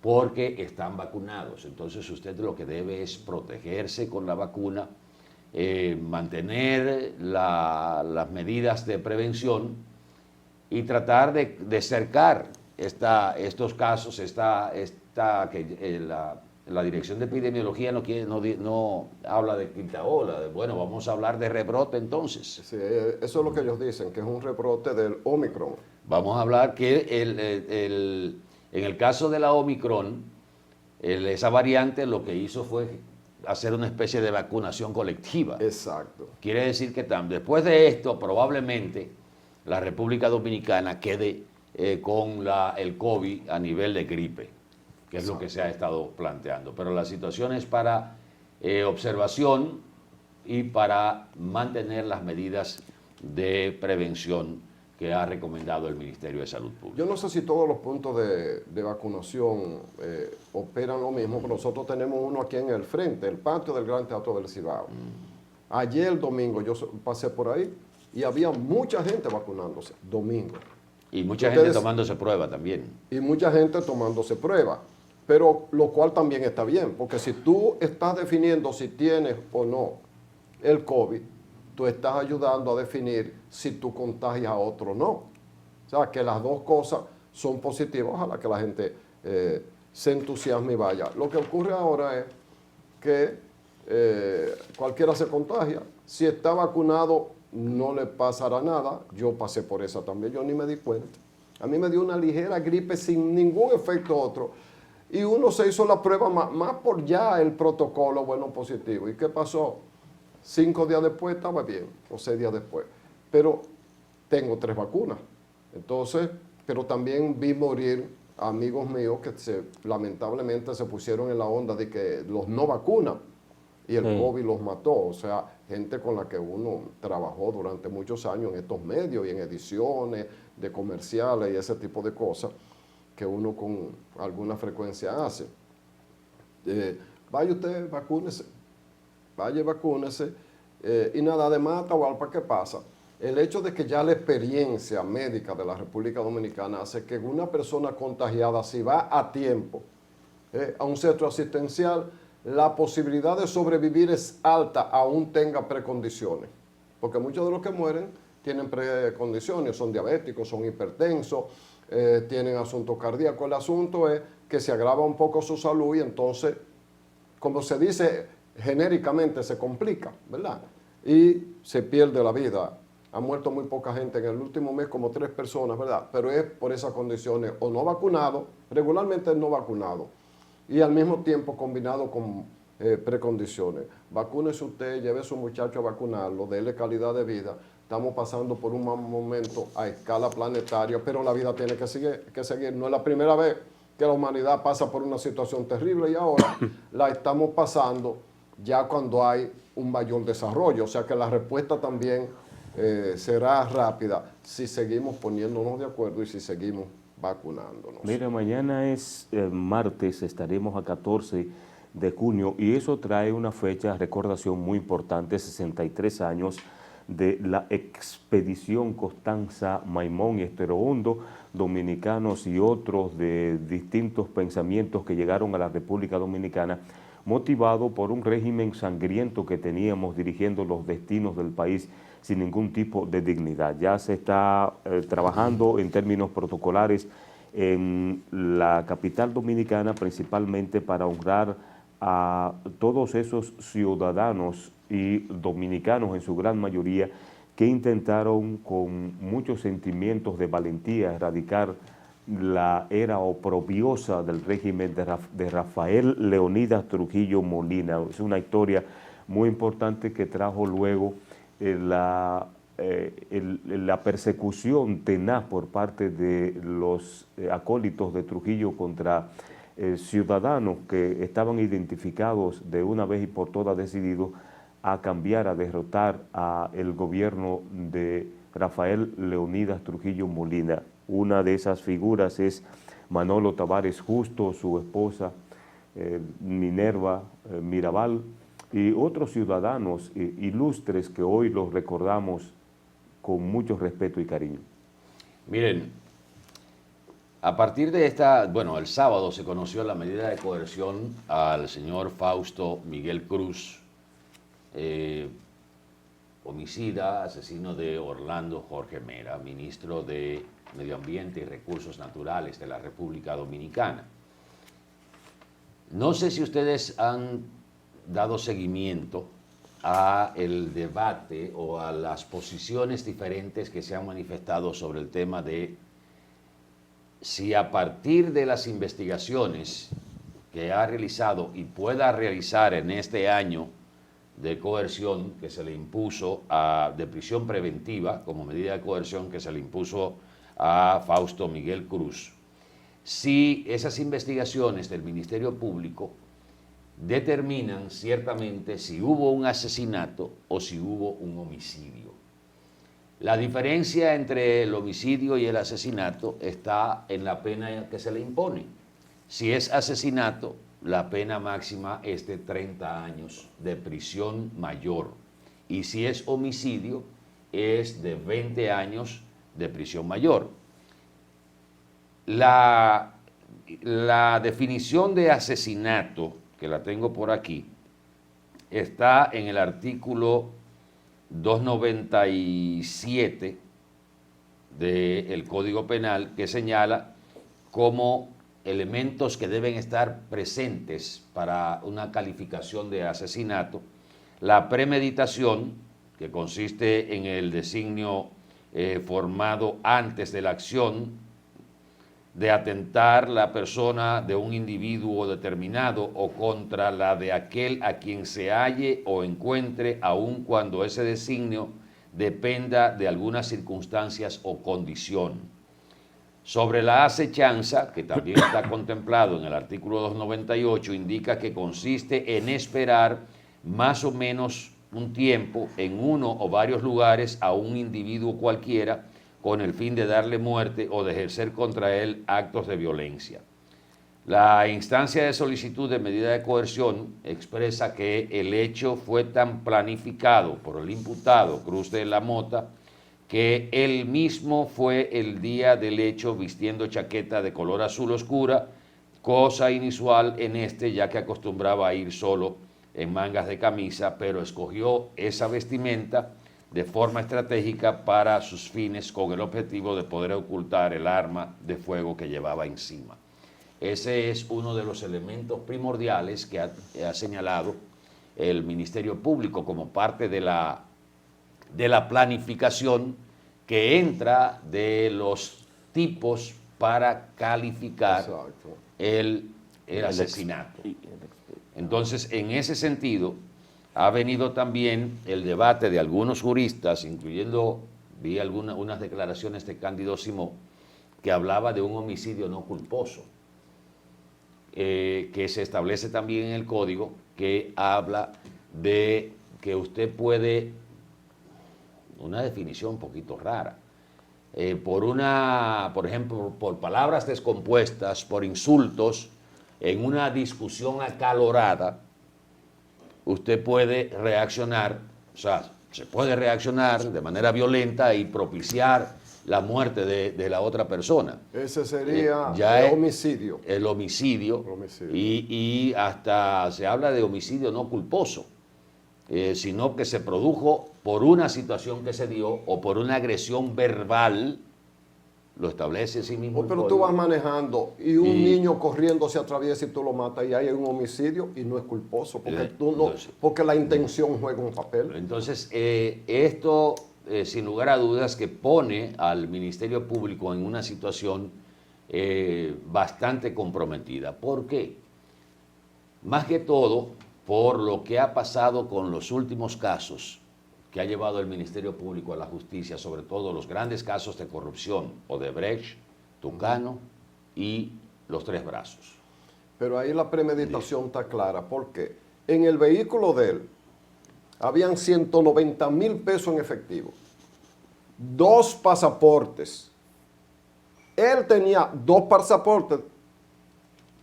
porque están vacunados. Entonces usted lo que debe es protegerse con la vacuna, mantener las medidas de prevención y tratar de cercar estos casos. La Dirección de Epidemiología no habla de quinta ola. Bueno, vamos a hablar de rebrote entonces. Sí, eso es lo que ellos dicen, que es un rebrote del Omicron. Vamos a hablar que en el caso de la Omicron, esa variante lo que hizo fue hacer una especie de vacunación colectiva. Exacto. Quiere decir que después de esto, probablemente la República Dominicana quede con el COVID a nivel de gripe, que es lo que se ha estado planteando. Pero la situación es para observación y para mantener las medidas de prevención que ha recomendado el Ministerio de Salud Pública. Yo no sé si todos los puntos de vacunación operan lo mismo, pero nosotros tenemos uno aquí en el frente, el patio del Gran Teatro del Cibao. Ayer, el domingo, yo pasé por ahí y había mucha gente vacunándose, domingo. Y mucha gente tomándose prueba también. Y mucha gente tomándose prueba, pero lo cual también está bien, porque si tú estás definiendo si tienes o no el COVID, tú estás ayudando a definir si tú contagias a otro o no. O sea, que las dos cosas son positivas, ojalá que la gente se entusiasme y vaya. Lo que ocurre ahora es que cualquiera se contagia. Si está vacunado, no le pasará nada. Yo pasé por esa también, yo ni me di cuenta. A mí me dio una ligera gripe sin ningún efecto otro. Y uno se hizo la prueba más por ya el protocolo, bueno, positivo. ¿Y qué pasó? 5 días después estaba bien, o 6 días después. Pero tengo 3 vacunas. Entonces, pero también vi morir amigos míos que lamentablemente se pusieron en la onda de que los no vacunan y el COVID los mató. O sea, gente con la que uno trabajó durante muchos años en estos medios y en ediciones de comerciales y ese tipo de cosas. que uno con alguna frecuencia hace. Vaya usted, vacúnese. Vaya, vacúnese. Y nada, además, Atahualpa, ¿qué pasa? El hecho de que ya la experiencia médica de la República Dominicana hace que una persona contagiada, si va a tiempo a un centro asistencial, la posibilidad de sobrevivir es alta, aún tenga precondiciones. Porque muchos de los que mueren tienen precondiciones, son diabéticos, son hipertensos, tienen asuntos cardíacos. El asunto es que se agrava un poco su salud y entonces, como se dice genéricamente, se complica, ¿verdad? Y se pierde la vida. Ha muerto muy poca gente en el último mes, como 3 personas, ¿verdad? Pero es por esas condiciones, o no vacunado, regularmente no vacunado, y al mismo tiempo combinado con precondiciones. Vacúnese usted, lleve a su muchacho a vacunarlo, déle calidad de vida. Estamos pasando por un mal momento a escala planetaria, pero la vida tiene que seguir. No es la primera vez que la humanidad pasa por una situación terrible y ahora la estamos pasando ya cuando hay un mayor desarrollo. O sea que la respuesta también será rápida si seguimos poniéndonos de acuerdo y si seguimos vacunándonos. Mira, mañana es martes, estaremos a 14 de junio y eso trae una fecha de recordación muy importante, 63 años de la expedición Constanza Maimón y Estero Hondo, dominicanos y otros de distintos pensamientos que llegaron a la República Dominicana, motivado por un régimen sangriento que teníamos dirigiendo los destinos del país sin ningún tipo de dignidad. Ya se está trabajando en términos protocolares en la capital dominicana, principalmente para honrar a todos esos ciudadanos y dominicanos en su gran mayoría que intentaron con muchos sentimientos de valentía erradicar la era oprobiosa del régimen de Rafael Leonidas Trujillo Molina. Es una historia muy importante que trajo luego la persecución tenaz por parte de los acólitos de Trujillo contra ciudadanos que estaban identificados de una vez y por todas decididos a cambiar, a derrotar al gobierno de Rafael Leonidas Trujillo Molina. Una de esas figuras es Manolo Tavares Justo, su esposa Minerva Mirabal, y otros ciudadanos ilustres que hoy los recordamos con mucho respeto y cariño. Miren, a partir de el sábado se conoció la medida de coerción al señor Fausto Miguel Cruz, homicida, asesino de Orlando Jorge Mera, ministro de Medio Ambiente y Recursos Naturales de la República Dominicana. No sé si ustedes han dado seguimiento a el debate o a las posiciones diferentes que se han manifestado sobre el tema de si a partir de las investigaciones que ha realizado y pueda realizar en este año de coerción que se le impuso de prisión preventiva como medida de coerción que se le impuso a Fausto Miguel Cruz, si esas investigaciones del Ministerio Público determinan ciertamente si hubo un asesinato o si hubo un homicidio. La diferencia entre el homicidio y el asesinato está en la pena que se le impone. Si es asesinato, la pena máxima es de 30 años de prisión mayor. Y si es homicidio, es de 20 años de prisión mayor. La definición de asesinato, que la tengo por aquí, está en el artículo 297 del Código Penal, que señala como elementos que deben estar presentes para una calificación de asesinato: la premeditación, que consiste en el designio formado antes de la acción de atentar la persona de un individuo determinado o contra la de aquel a quien se halle o encuentre, aun cuando ese designio dependa de algunas circunstancias o condición. Sobre la acechanza, que también está contemplado en el artículo 298, indica que consiste en esperar más o menos un tiempo en uno o varios lugares a un individuo cualquiera con el fin de darle muerte o de ejercer contra él actos de violencia. La instancia de solicitud de medida de coerción expresa que el hecho fue tan planificado por el imputado Cruz de la Mota que él mismo fue el día del hecho vistiendo chaqueta de color azul oscura, cosa inusual en este ya que acostumbraba a ir solo en mangas de camisa, pero escogió esa vestimenta de forma estratégica para sus fines con el objetivo de poder ocultar el arma de fuego que llevaba encima. Ese es uno de los elementos primordiales que ha señalado el Ministerio Público como parte de la planificación que entra de los tipos para calificar el asesinato. Entonces, en ese sentido, ha venido también el debate de algunos juristas, incluyendo, vi unas declaraciones de Cándido Simó, que hablaba de un homicidio no culposo, que se establece también en el código, que habla de que usted puede, una definición un poquito rara, por ejemplo, por palabras descompuestas, por insultos, en una discusión acalorada, usted puede reaccionar, o sea, se puede reaccionar de manera violenta y propiciar la muerte de la otra persona. Ese sería ya el homicidio. El homicidio. Y hasta se habla de homicidio no culposo, sino que se produjo por una situación que se dio o por una agresión verbal, lo establece sí mismo. Pero tú vas manejando y un niño corriendo se atraviesa y tú lo matas y hay un homicidio y no es culposo, porque la intención juega un papel. Entonces, esto, sin lugar a dudas, que pone al Ministerio Público en una situación bastante comprometida. ¿Por qué? Más que todo, por lo que ha pasado con los últimos casos que ha llevado el Ministerio Público a la justicia, sobre todo los grandes casos de corrupción, Odebrecht, Tucano y los Tres Brazos. Pero ahí la premeditación está clara, porque en el vehículo de él habían 190,000 pesos en efectivo, 2 pasaportes. Él tenía 2 pasaportes,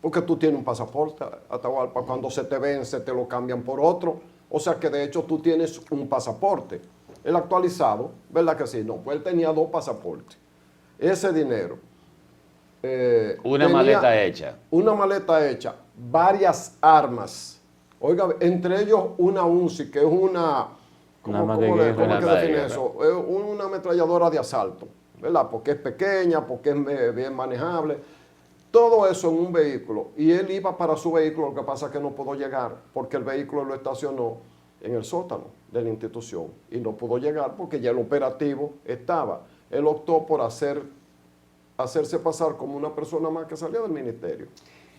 porque tú tienes un pasaporte, Atahualpa, cuando se te vence te lo cambian por otro. O sea que de hecho tú tienes un pasaporte. El actualizado, ¿verdad que sí? No, pues él tenía 2 pasaportes. Ese dinero. Una maleta hecha. Una maleta hecha. Varias armas. Oiga, entre ellos una UNCI, que es una... ¿Cómo que define eso? Es una ametralladora de asalto, ¿verdad? Porque es pequeña, porque es bien manejable. Todo eso en un vehículo, y él iba para su vehículo, lo que pasa es que no pudo llegar, porque el vehículo lo estacionó en el sótano de la institución, y no pudo llegar porque ya el operativo estaba. Él optó por hacerse pasar como una persona más que salía del ministerio.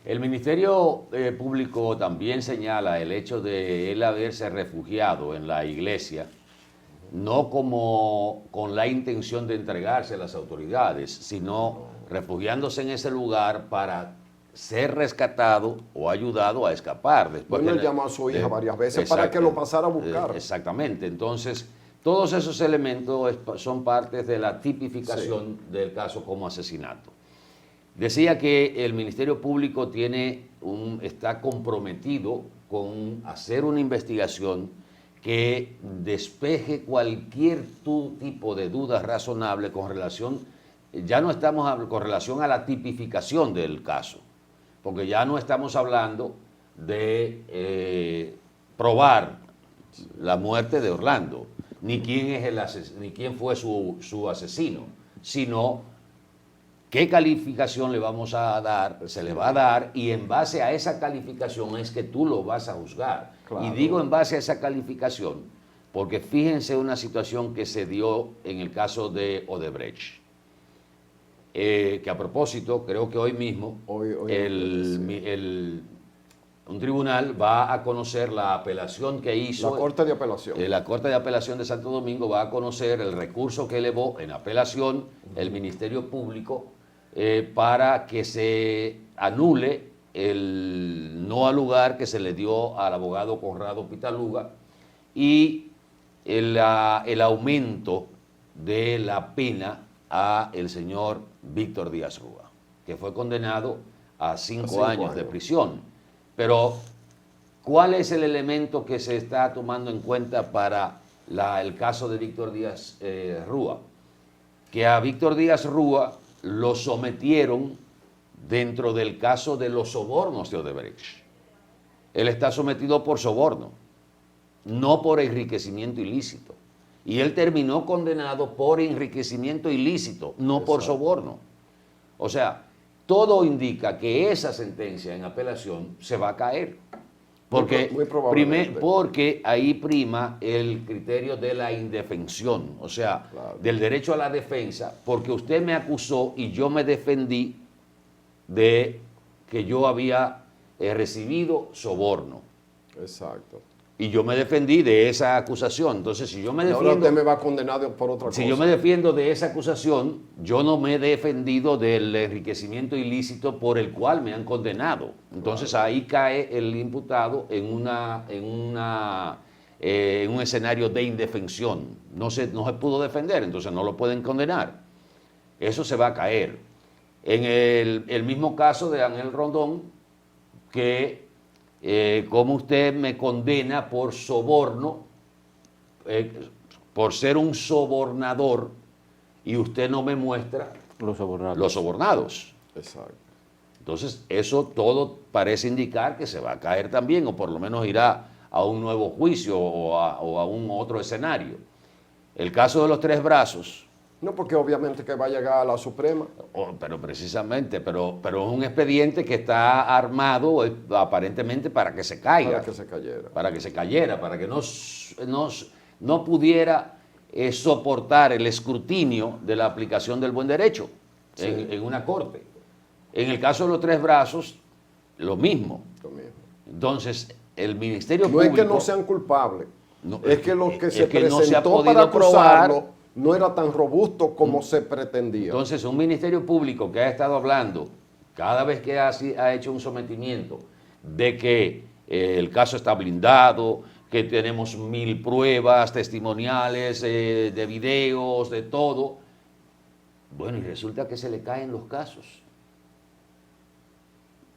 El Ministerio Público también señala el hecho de él haberse refugiado en la iglesia, no como con la intención de entregarse a las autoridades, sino refugiándose en ese lugar para ser rescatado o ayudado a escapar. Bueno, él llamó a su hija varias veces para que lo pasara a buscar. Exactamente. Entonces, todos esos elementos son partes de la tipificación del caso como asesinato. Decía que el Ministerio Público está comprometido con hacer una investigación que despeje cualquier tipo de duda razonable con relación, ya no estamos con relación a la tipificación del caso, porque ya no estamos hablando de probar la muerte de Orlando, ni quién fue su asesino, sino qué calificación le vamos a dar, se le va a dar, y en base a esa calificación es que tú lo vas a juzgar. Claro. Y digo en base a esa calificación, porque fíjense una situación que se dio en el caso de Odebrecht, que a propósito, creo que hoy mismo, un tribunal va a conocer la apelación que hizo. La Corte de Apelación. La Corte de Apelación de Santo Domingo va a conocer el recurso que elevó en apelación el Ministerio Público para que se anule el no al lugar que se le dio al abogado Conrado Pitaluga y el aumento de la pena a el señor Víctor Díaz Rúa, que fue condenado a 5 años de prisión. Pero, ¿cuál es el elemento que se está tomando en cuenta para el caso de Víctor Díaz Rúa? Que a Víctor Díaz Rúa lo sometieron dentro del caso de los sobornos de Odebrecht. Él está sometido por soborno, no por enriquecimiento ilícito. Y él terminó condenado por enriquecimiento ilícito, no por soborno. O sea, todo indica que esa sentencia en apelación se va a caer. Porque, porque ahí prima el criterio de la indefensión, o sea, del derecho a la defensa, porque usted me acusó y yo me defendí de que yo había recibido soborno. Exacto. Y yo me defendí de esa acusación. Entonces, si yo me defiendo... Ahora usted me va a condenar por otra cosa. Si yo me defiendo de esa acusación, yo no me he defendido del enriquecimiento ilícito por el cual me han condenado. Entonces, ahí cae el imputado en un escenario de indefensión. No se pudo defender, entonces no lo pueden condenar. Eso se va a caer. En el mismo caso de Ángel Rondón, que como usted me condena por soborno, por ser un sobornador, y usted no me muestra los sobornados. Exacto. Entonces, eso todo parece indicar que se va a caer también, o por lo menos irá a un nuevo juicio o a un otro escenario. El caso de los 3 brazos. No, porque obviamente que va a llegar a la Suprema. Pero precisamente, pero es un expediente que está armado aparentemente para que se caiga. Para que se cayera. Para que se cayera, para que no pudiera soportar el escrutinio de la aplicación del buen derecho en una corte. En el caso de los 3 brazos, lo mismo. Entonces, el Ministerio Público... No es que no sean culpables, es que lo que se presentó no se ha podido para acusarlo probar, no era tan robusto como se pretendía. Entonces, un Ministerio Público que ha estado hablando, cada vez que ha hecho un sometimiento, de que el caso está blindado, que tenemos 1000 pruebas testimoniales, de videos, de todo, bueno, y resulta que se le caen los casos.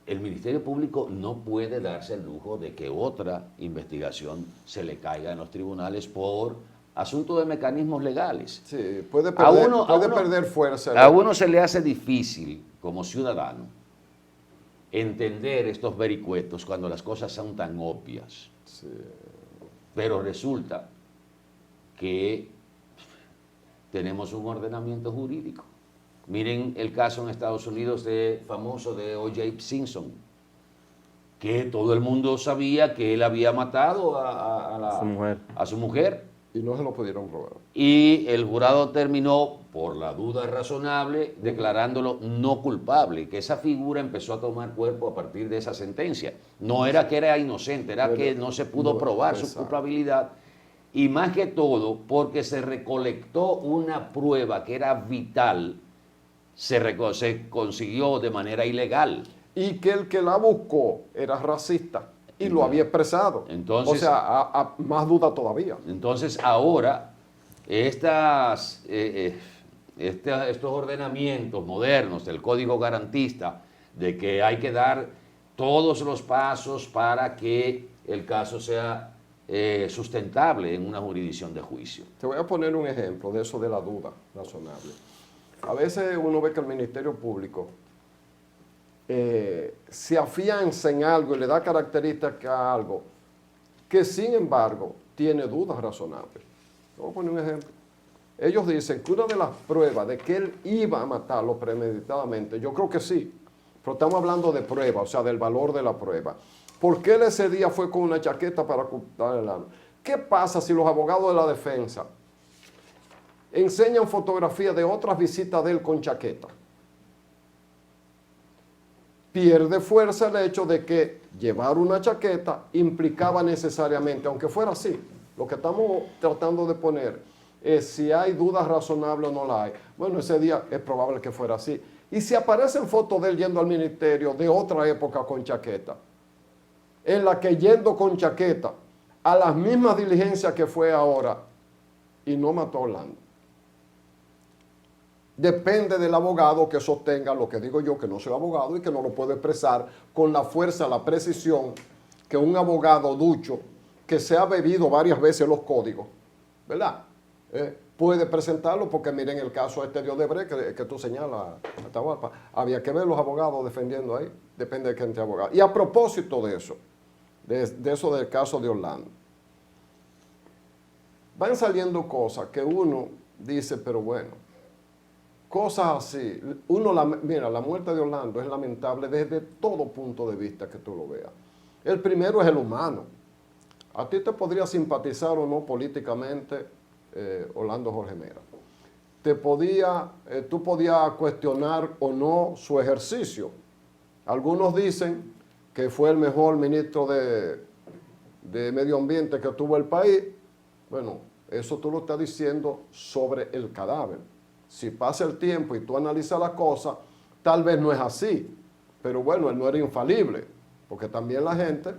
El Ministerio Público no puede darse el lujo de que otra investigación se le caiga en los tribunales por asunto de mecanismos legales. Sí, puede perder fuerza. A uno se le hace difícil, como ciudadano, entender estos vericuetos cuando las cosas son tan obvias. Sí. Pero resulta que tenemos un ordenamiento jurídico. Miren el caso en Estados Unidos famoso de O.J. Simpson, que todo el mundo sabía que él había matado a su mujer. Y no se lo pudieron probar. Y el jurado terminó, por la duda razonable, declarándolo no culpable, que esa figura empezó a tomar cuerpo a partir de esa sentencia. No era que era inocente, era que no se pudo probar su culpabilidad. Y más que todo, porque se recolectó una prueba que era vital, se consiguió de manera ilegal. Y que el que la buscó era racista. Y lo había expresado. Entonces, o sea, más duda todavía. Entonces, ahora, estos ordenamientos modernos del Código Garantista, de que hay que dar todos los pasos para que el caso sea sustentable en una jurisdicción de juicio. Te voy a poner un ejemplo de eso de la duda razonable. A veces uno ve que el Ministerio Público se afianza en algo y le da características a algo que sin embargo tiene dudas razonables. Voy a poner un ejemplo. Ellos dicen que una de las pruebas de que él iba a matarlo premeditadamente, yo creo que sí, pero estamos hablando de prueba, o sea, del valor de la prueba. ¿Por qué él ese día fue con una chaqueta para ocultar el arma? ¿Qué pasa si los abogados de la defensa enseñan fotografías de otras visitas de él con chaqueta? Pierde fuerza el hecho de que llevar una chaqueta implicaba necesariamente, aunque fuera así, lo que estamos tratando de poner es si hay dudas razonables o no la hay. Bueno, ese día es probable que fuera así. Y si aparecen fotos de él yendo al ministerio de otra época con chaqueta, en la que yendo con chaqueta a las mismas diligencias que fue ahora y no mató a Orlando. Depende del abogado que sostenga lo que digo yo, que no soy abogado y que no lo puedo expresar con la fuerza, la precisión que un abogado ducho que se ha bebido varias veces los códigos, ¿verdad? Puede presentarlo, porque miren el caso este de Odebrecht que tú señalas, Atahualpa, había que ver los abogados defendiendo ahí, depende de quién sea abogado. Y a propósito de eso, de eso del caso de Orlando, van saliendo cosas que uno dice, pero bueno, cosas así, mira, la muerte de Orlando es lamentable desde todo punto de vista que tú lo veas. El primero es el humano. A ti te podría simpatizar o no políticamente Orlando Jorge Mera. Tú podías cuestionar o no su ejercicio. Algunos dicen que fue el mejor ministro de Medio Ambiente que tuvo el país. Bueno, eso tú lo estás diciendo sobre el cadáver. Si pasa el tiempo y tú analizas las cosas, tal vez no es así. Pero bueno, él no era infalible, porque también la gente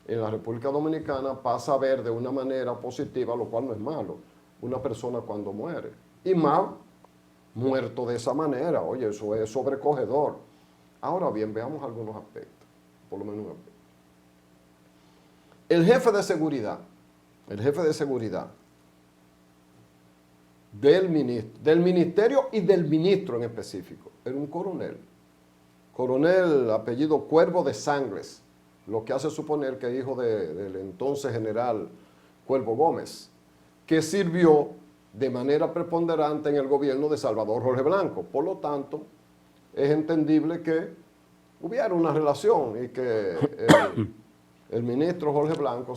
en la República Dominicana pasa a ver de una manera positiva, lo cual no es malo, una persona cuando muere. Y más muerto de esa manera, oye, eso es sobrecogedor. Ahora bien, veamos algunos aspectos, por lo menos un aspecto. El jefe de seguridad del ministerio y del ministro en específico, era un coronel apellido Cuervo de Sangres, lo que hace suponer que es hijo del entonces general Cuervo Gómez, que sirvió de manera preponderante en el gobierno de Salvador Jorge Blanco. Por lo tanto, es entendible que hubiera una relación y que el ministro Jorge Blanco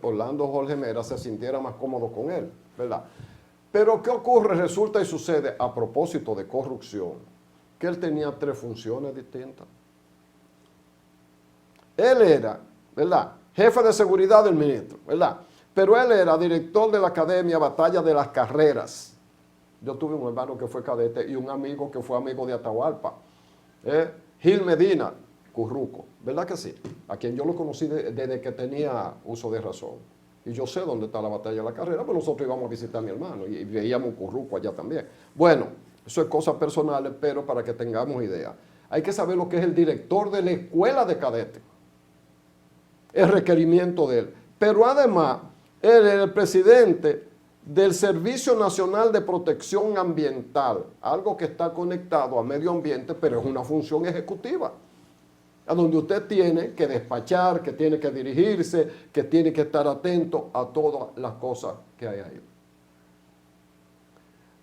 Orlando Jorge Mera se sintiera más cómodo con él, ¿verdad? Pero ¿qué ocurre? Resulta y sucede, a propósito de corrupción, que él tenía 3 funciones distintas. Él era, ¿verdad?, jefe de seguridad del ministro, ¿verdad?, pero él era director de la Academia Batalla de las Carreras. Yo tuve un hermano que fue cadete y un amigo que fue amigo de Atahualpa, Gil Medina Curruco, ¿verdad que sí? A quien yo lo conocí desde que tenía uso de razón. Y yo sé dónde está la Batalla de la Carrera, pero nosotros íbamos a visitar a mi hermano y veíamos un Curruco allá también. Bueno, eso es cosas personales, pero para que tengamos idea. Hay que saber lo que es el director de la escuela de cadetes, el requerimiento de él. Pero además, él es el presidente del Servicio Nacional de Protección Ambiental, algo que está conectado a medio ambiente, pero es una función ejecutiva, a donde usted tiene que despachar, que tiene que dirigirse, que tiene que estar atento a todas las cosas que hay ahí.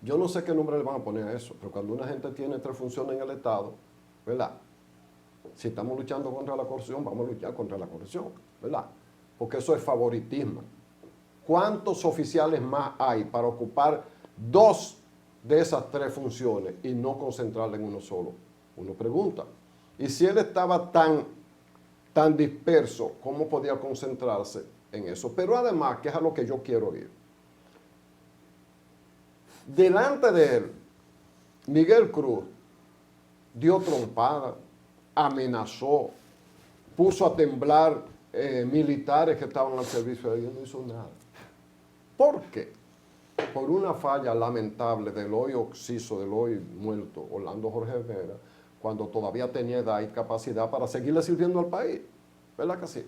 Yo no sé qué nombre le van a poner a eso, pero cuando una gente tiene 3 funciones en el Estado, ¿verdad? Si estamos luchando contra la corrupción, vamos a luchar contra la corrupción, ¿verdad? Porque eso es favoritismo. ¿Cuántos oficiales más hay para ocupar 2 de esas 3 funciones y no concentrarla en uno solo? Uno pregunta. Y si él estaba tan disperso, ¿cómo podía concentrarse en eso? Pero además, que es a lo que yo quiero ir. Delante de él, Miguel Cruz dio trompada, amenazó, puso a temblar militares que estaban al servicio de él, no hizo nada. ¿Por qué? Por una falla lamentable del hoy occiso, del hoy muerto Orlando Jorge Mera, cuando todavía tenía edad y capacidad para seguirle sirviendo al país. ¿Verdad que sí?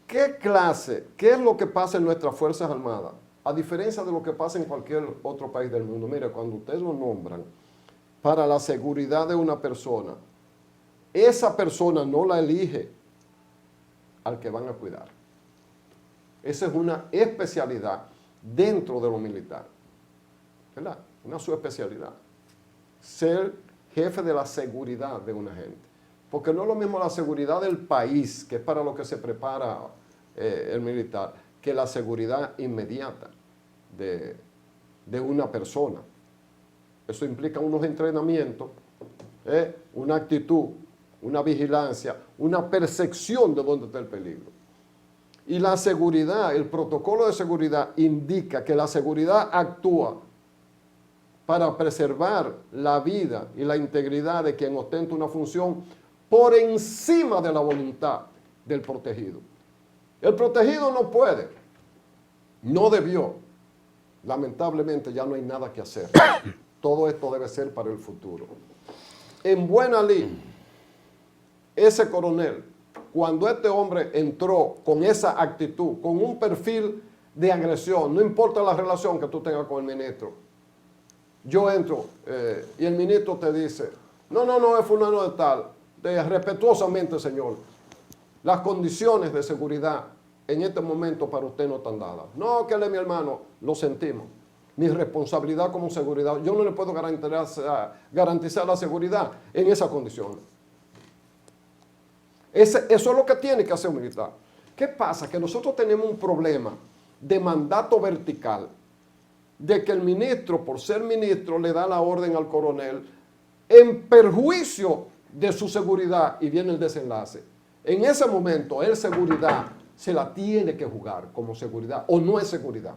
¿Qué es lo que pasa en nuestras Fuerzas Armadas? A diferencia de lo que pasa en cualquier otro país del mundo. Mire, cuando ustedes lo nombran para la seguridad de una persona, esa persona no la elige al que van a cuidar. Esa es una especialidad dentro de lo militar, ¿verdad? Una subespecialidad. Ser jefe de la seguridad de una gente. Porque no es lo mismo la seguridad del país, que es para lo que se prepara el militar, que la seguridad inmediata de una persona. Eso implica unos entrenamientos, una actitud, una vigilancia, una percepción de dónde está el peligro. Y la seguridad, el protocolo de seguridad indica que la seguridad actúa para preservar la vida y la integridad de quien ostenta una función por encima de la voluntad del protegido. El protegido no puede, no debió Lamentablemente ya no hay nada que hacer. Todo esto debe ser para el futuro. En buena lid, ese coronel, cuando este hombre entró con esa actitud, con un perfil de agresión, no importa la relación que tú tengas con el ministro, yo entro y el ministro te dice, no, es fulano de tal, respetuosamente, señor, las condiciones de seguridad en este momento para usted no están dadas. No, que él es mi hermano, lo sentimos. Mi responsabilidad como seguridad, yo no le puedo garantizar la seguridad en esas condiciones. Eso es lo que tiene que hacer un militar. ¿Qué pasa? Que nosotros tenemos un problema de mandato vertical, de que el ministro, por ser ministro, le da la orden al coronel en perjuicio de su seguridad y viene el desenlace. En ese momento, él seguridad se la tiene que jugar como seguridad o no es seguridad.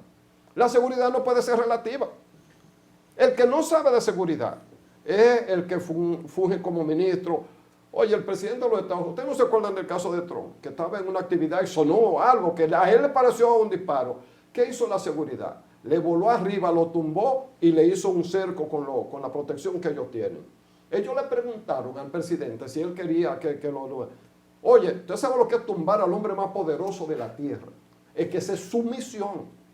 La seguridad no puede ser relativa. El que no sabe de seguridad es el que funge como ministro. Oye, el presidente de los Estados Unidos, ¿ustedes no se acuerdan del caso de Trump? Que estaba en una actividad y sonó algo que a él le pareció un disparo. ¿Qué hizo la seguridad? Le voló arriba, lo tumbó y le hizo un cerco con la protección que ellos tienen. Ellos le preguntaron al presidente si él quería que lo... Oye, ¿usted sabe lo que es tumbar al hombre más poderoso de la tierra? Es que esa es su misión.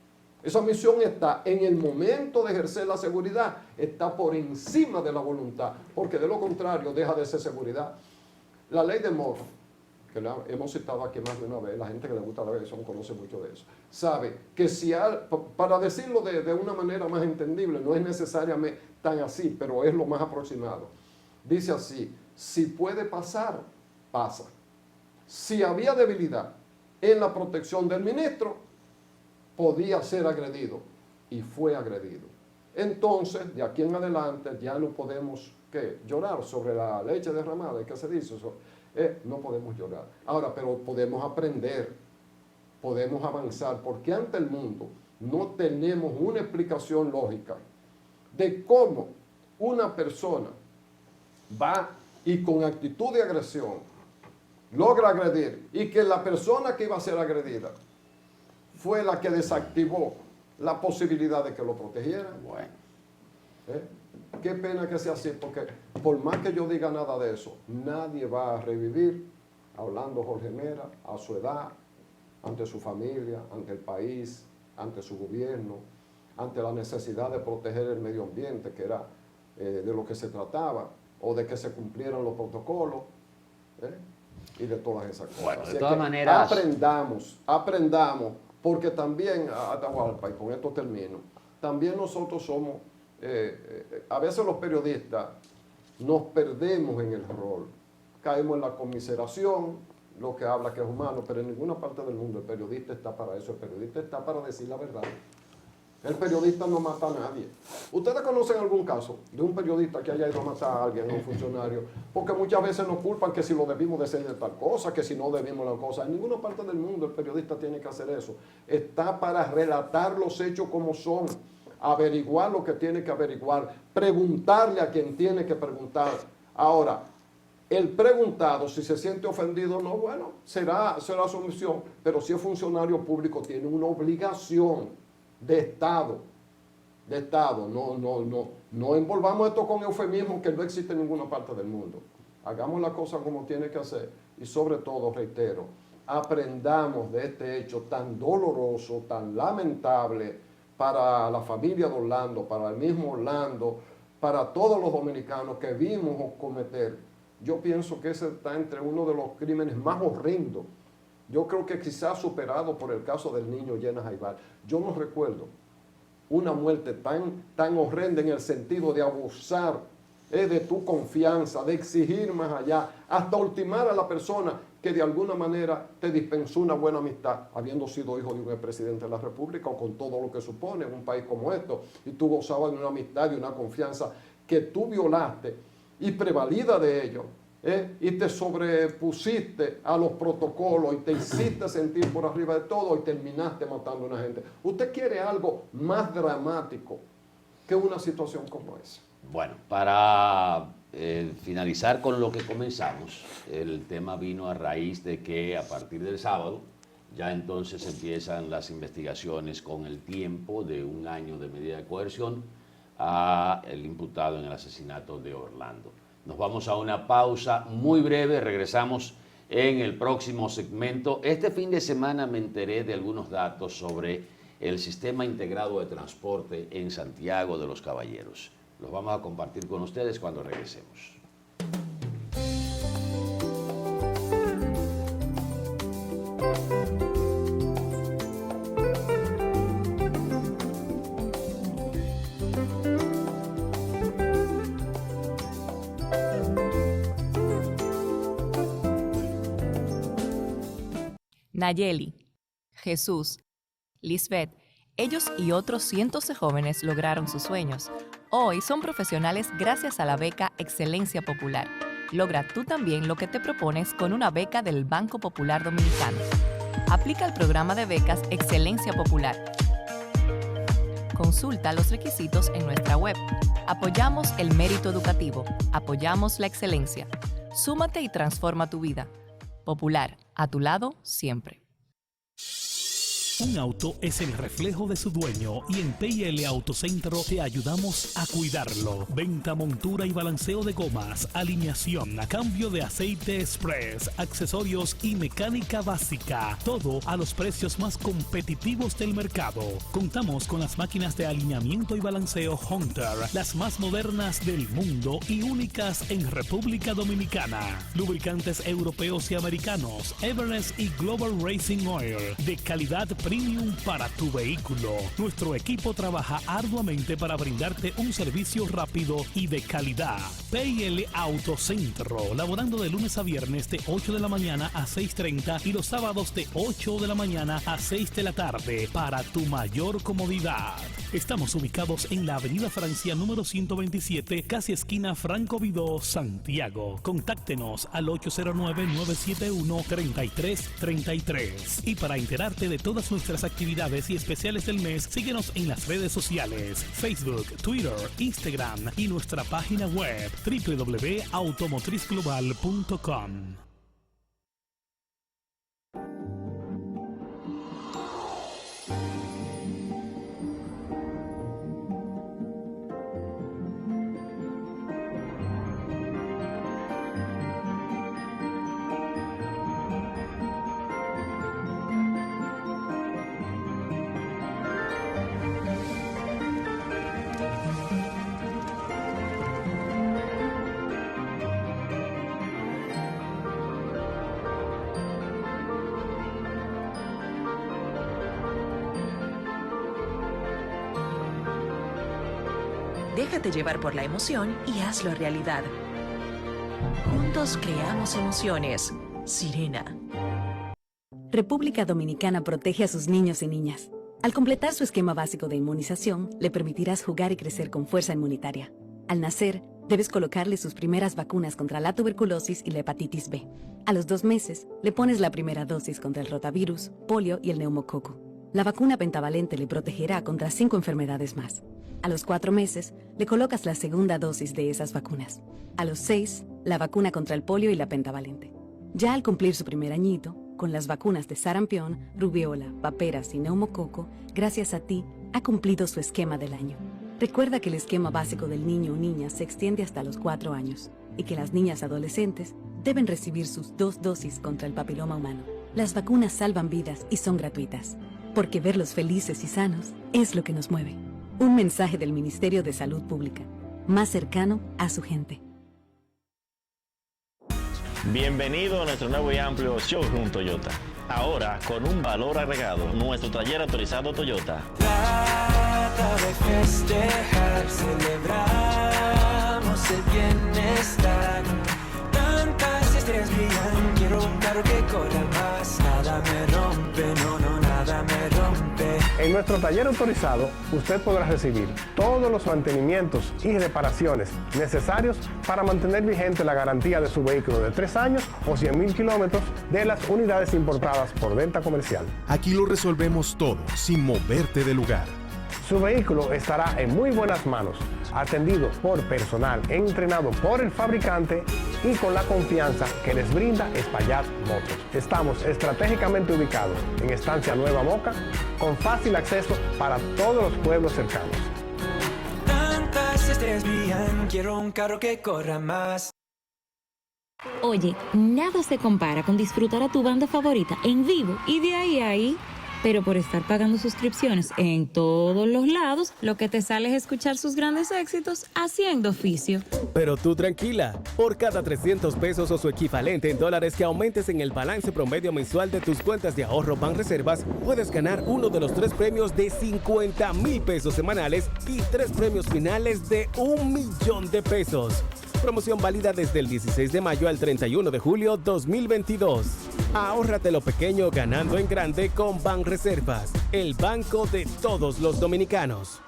Esa misión está en el momento de ejercer la seguridad, está por encima de la voluntad, porque de lo contrario deja de ser seguridad. La ley de Murphy, que la hemos citado aquí más de una vez, la gente que le gusta la aviación conoce mucho de eso, sabe que si para decirlo de una manera más entendible, no es necesariamente tan así, pero es lo más aproximado. Dice así, si puede pasar, pasa. Si había debilidad en la protección del ministro, podía ser agredido y fue agredido. Entonces, de aquí en adelante ya no podemos llorar sobre la leche derramada, ¿qué se dice eso? No podemos llorar. Ahora, pero podemos aprender, podemos avanzar, porque ante el mundo no tenemos una explicación lógica de cómo una persona va y con actitud de agresión logra agredir y que la persona que iba a ser agredida fue la que desactivó la posibilidad de que lo protegieran. Bueno. Qué pena que sea así, porque por más que yo diga nada de eso, nadie va a revivir, hablando Jorge Mera, a su edad, ante su familia, ante el país, ante su gobierno, ante la necesidad de proteger el medio ambiente, que era de lo que se trataba, o de que se cumplieran los protocolos, y de todas esas cosas. Bueno, de así todas que maneras... aprendamos, porque también, Atahualpa, y con esto termino, también nosotros somos, a veces los periodistas nos perdemos en el rol, caemos en la conmiseración, lo que habla que es humano, pero en ninguna parte del mundo el periodista está para eso, el periodista está para decir la verdad. El periodista no mata a nadie. ¿Ustedes conocen algún caso de un periodista que haya ido a matar a alguien, a un funcionario? Porque muchas veces nos culpan que si lo debimos de hacer de tal cosa, que si no debimos la cosa. En ninguna parte del mundo el periodista tiene que hacer eso. Está para relatar los hechos como son, averiguar lo que tiene que averiguar, preguntarle a quien tiene que preguntar. Ahora, el preguntado, si se siente ofendido o no, bueno, será su misión, pero si es funcionario público tiene una obligación de Estado, no envolvamos esto con eufemismo que no existe en ninguna parte del mundo. Hagamos la cosa como tiene que hacer y sobre todo, reitero, aprendamos de este hecho tan doloroso, tan lamentable para la familia de Orlando, para el mismo Orlando, para todos los dominicanos que vimos cometer. Yo pienso que ese está entre uno de los crímenes más horrendos. Yo creo que quizás superado por el caso del niño Llena Jaibar. Yo no recuerdo una muerte tan horrenda en el sentido de abusar de tu confianza, de exigir más allá, hasta ultimar a la persona que de alguna manera te dispensó una buena amistad, habiendo sido hijo de un expresidente de la República o con todo lo que supone en un país como esto, y tú gozabas de una amistad y una confianza que tú violaste y prevalida de ello. Y te sobrepusiste a los protocolos y te hiciste sentir por arriba de todo y terminaste matando a una gente. ¿Usted quiere algo más dramático que una situación como esa? Bueno, para finalizar con lo que comenzamos, el tema vino a raíz de que a partir del sábado Ya entonces empiezan las investigaciones con el tiempo de 1 año de medida de coerción a el imputado en el asesinato de Orlando. Nos vamos a una pausa muy breve, regresamos en el próximo segmento. Este fin de semana me enteré de algunos datos sobre el sistema integrado de transporte en Santiago de los Caballeros. Los vamos a compartir con ustedes cuando regresemos. Nayeli, Jesús, Lisbeth, ellos y otros cientos de jóvenes lograron sus sueños. Hoy son profesionales gracias a la beca Excelencia Popular. Logra tú también lo que te propones con una beca del Banco Popular Dominicano. Aplica el programa de becas Excelencia Popular. Consulta los requisitos en nuestra web. Apoyamos el mérito educativo. Apoyamos la excelencia. Súmate y transforma tu vida. Popular, a tu lado siempre. Un auto es el reflejo de su dueño y en PIL Autocentro te ayudamos a cuidarlo. Venta, montura y balanceo de gomas, alineación, cambio de aceite express, accesorios y mecánica básica. Todo a los precios más competitivos del mercado. Contamos con las máquinas de alineamiento y balanceo Hunter, las más modernas del mundo y únicas en República Dominicana. Lubricantes europeos y americanos, Everest y Global Racing Oil, de calidad premium para tu vehículo. Nuestro equipo trabaja arduamente para brindarte un servicio rápido y de calidad. PIL Autocentro, laborando de lunes a viernes de 8 de la mañana a 6:30 y los sábados de 8 de la mañana a 6 de la tarde para tu mayor comodidad. Estamos ubicados en la Avenida Francia número 127, casi esquina Franco Vidó, Santiago. Contáctenos al 809-971-3333. Y para enterarte de todas nuestras actividades y especiales del mes, síguenos en las redes sociales, Facebook, Twitter, Instagram y nuestra página web www.automotrizglobal.com. Déjate llevar por la emoción y hazlo realidad. Juntos creamos emociones. Sirena. República Dominicana protege a sus niños y niñas. Al completar su esquema básico de inmunización, le permitirás jugar y crecer con fuerza inmunitaria. Al nacer, debes colocarle sus primeras vacunas contra la tuberculosis y la hepatitis B. A los 2 meses, le pones la primera dosis contra el rotavirus, polio y el neumococo. La vacuna pentavalente le protegerá contra 5 enfermedades más. A los 4 meses, le colocas la segunda dosis de esas vacunas. A los 6, la vacuna contra el polio y la pentavalente. Ya al cumplir su primer añito, con las vacunas de sarampión, rubiola, paperas y neumococo, gracias a ti, ha cumplido su esquema del año. Recuerda que el esquema básico del niño o niña se extiende hasta los 4 años y que las niñas adolescentes deben recibir sus 2 dosis contra el papiloma humano. Las vacunas salvan vidas y son gratuitas, porque verlos felices y sanos es lo que nos mueve. Un mensaje del Ministerio de Salud Pública, más cercano a su gente. Bienvenido a nuestro nuevo y amplio showroom Toyota. Ahora con un valor agregado, nuestro taller autorizado Toyota. Trata de festejar, celebramos el bienestar. Tantas estrellas brillan, quiero claro que corra más. Nada me rompe, no, nada me rompe. En nuestro taller autorizado, usted podrá recibir todos los mantenimientos y reparaciones necesarios para mantener vigente la garantía de su vehículo de 3 años o 100,000 kilómetros de las unidades importadas por venta comercial. Aquí lo resolvemos todo, sin moverte de lugar. Su vehículo estará en muy buenas manos, atendido por personal entrenado por el fabricante y con la confianza que les brinda Espaillat Motors. Estamos estratégicamente ubicados en Estancia Nueva Moca, con fácil acceso para todos los pueblos cercanos. Tantas estrellas brillan, quiero un carro que corra más. Oye, nada se compara con disfrutar a tu banda favorita en vivo y de ahí a ahí. Pero por estar pagando suscripciones en todos los lados, lo que te sale es escuchar sus grandes éxitos haciendo oficio. Pero tú tranquila, por cada 300 pesos o su equivalente en dólares que aumentes en el balance promedio mensual de tus cuentas de ahorro Banreservas, puedes ganar uno de los 3 premios de 50,000 pesos semanales y 3 premios finales de 1,000,000 de pesos. Promoción válida desde el 16 de mayo al 31 de julio 2022. Ahórrate lo pequeño ganando en grande con Banreservas, el banco de todos los dominicanos.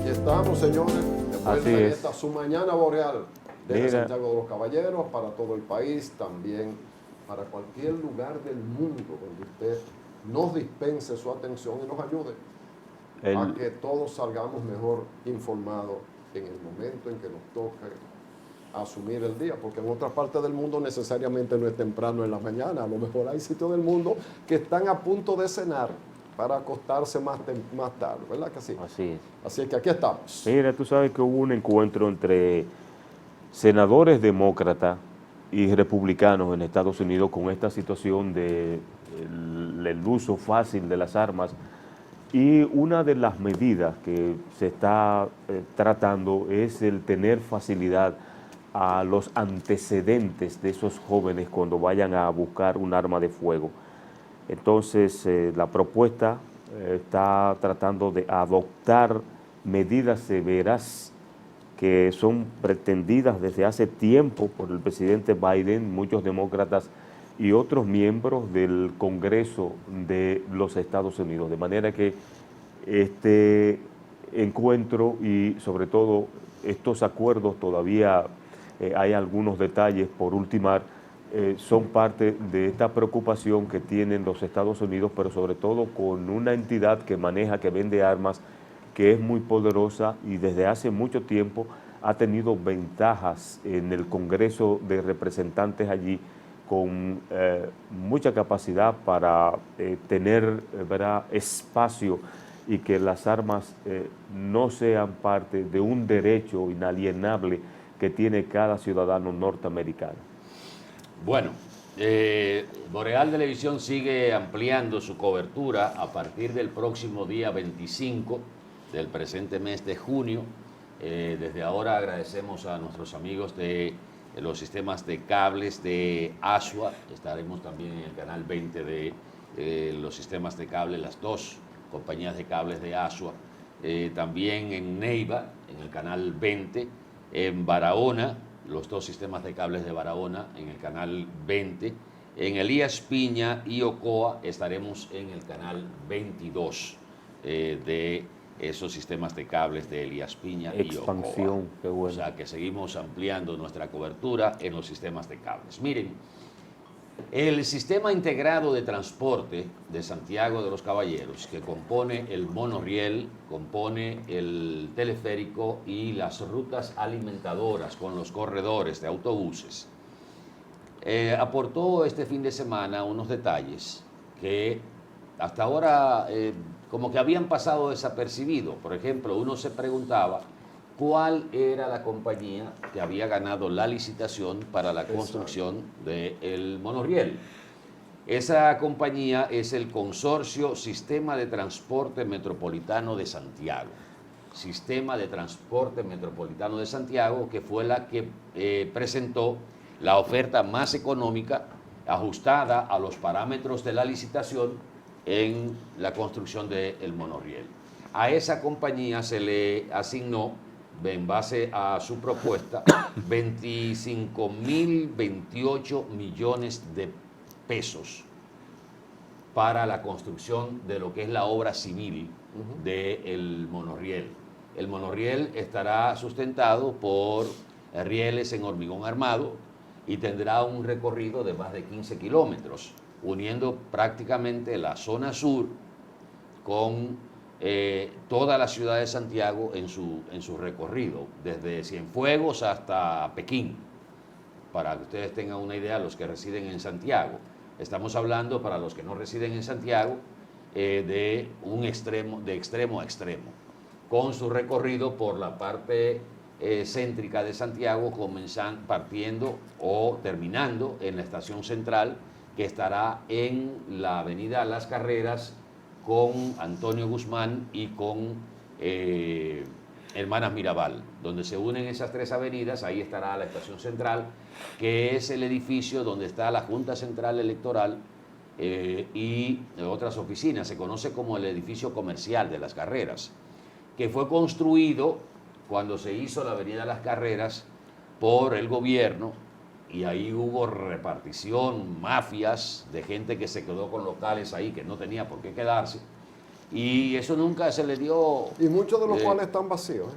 Estamos, señores, Así de es. esta su mañana boreal desde Mira. Santiago de los Caballeros para todo el país, también para cualquier lugar del mundo donde usted nos dispense su atención y nos ayude a que todos salgamos mejor informados en el momento en que nos toque asumir el día, porque en otras partes del mundo necesariamente no es temprano en la mañana, a lo mejor hay sitios del mundo que están a punto de cenar para acostarse más tarde, ¿verdad que sí? Así es. Así es que aquí estamos. Mira, tú sabes que hubo un encuentro entre senadores demócratas y republicanos en Estados Unidos con esta situación de el uso fácil de las armas, y una de las medidas que se está tratando es el tener facilidad a los antecedentes de esos jóvenes cuando vayan a buscar un arma de fuego. Entonces, la propuesta está tratando de adoptar medidas severas que son pretendidas desde hace tiempo por el presidente Biden, muchos demócratas y otros miembros del Congreso de los Estados Unidos. De manera que este encuentro y sobre todo estos acuerdos todavía hay algunos detalles por ultimar, son parte de esta preocupación que tienen los Estados Unidos, pero sobre todo con una entidad que maneja, que vende armas, que es muy poderosa y desde hace mucho tiempo ha tenido ventajas en el Congreso de Representantes allí, con mucha capacidad para tener espacio y que las armas no sean parte de un derecho inalienable que tiene cada ciudadano norteamericano. Bueno, Boreal Televisión sigue ampliando su cobertura a partir del próximo día 25 del presente mes de junio. Desde ahora agradecemos a nuestros amigos de los sistemas de cables de ASUA. Estaremos también en el canal 20 de los sistemas de cable, las dos compañías de cables de ASUA. También en Neiva, en el canal 20, en Barahona, los dos sistemas de cables de Barahona en el canal 20. En Elías Piña y Ocoa estaremos en el canal 22 de esos sistemas de cables de Elías Piña y Ocoa. Expansión, qué bueno. O sea que seguimos ampliando nuestra cobertura en los sistemas de cables. Miren, el sistema integrado de transporte de Santiago de los Caballeros, que compone el monorriel, compone el teleférico y las rutas alimentadoras con los corredores de autobuses, aportó este fin de semana unos detalles que hasta ahora como que habían pasado desapercibidos. Por ejemplo, uno se preguntaba cuál era la compañía que había ganado la licitación para la construcción del monorriel. Esa compañía es el Consorcio Sistema de Transporte Metropolitano de Santiago. Sistema de Transporte Metropolitano de Santiago, que fue la que presentó la oferta más económica, ajustada a los parámetros de la licitación en la construcción del monorriel. A esa compañía se le asignó, en base a su propuesta, 25.028 millones de pesos para la construcción de lo que es la obra civil del monorriel. El monorriel estará sustentado por rieles en hormigón armado y tendrá un recorrido de más de 15 kilómetros, uniendo prácticamente la zona sur con toda la ciudad de Santiago en su recorrido, desde Cienfuegos hasta Pekín, para que ustedes tengan una idea, los que residen en Santiago. Estamos hablando, para los que no residen en Santiago, de extremo a extremo, con su recorrido por la parte céntrica de Santiago, partiendo o terminando en la estación central, que estará en la avenida Las Carreras con Antonio Guzmán y con Hermanas Mirabal, donde se unen esas tres avenidas. Ahí estará la estación central, que es el edificio donde está la Junta Central Electoral y otras oficinas. Se conoce como el edificio comercial de Las Carreras, que fue construido cuando se hizo la avenida Las Carreras por el gobierno, y ahí hubo repartición, mafias de gente que se quedó con locales ahí que no tenía por qué quedarse, y eso nunca se le dio. Y muchos de los cuales están vacíos.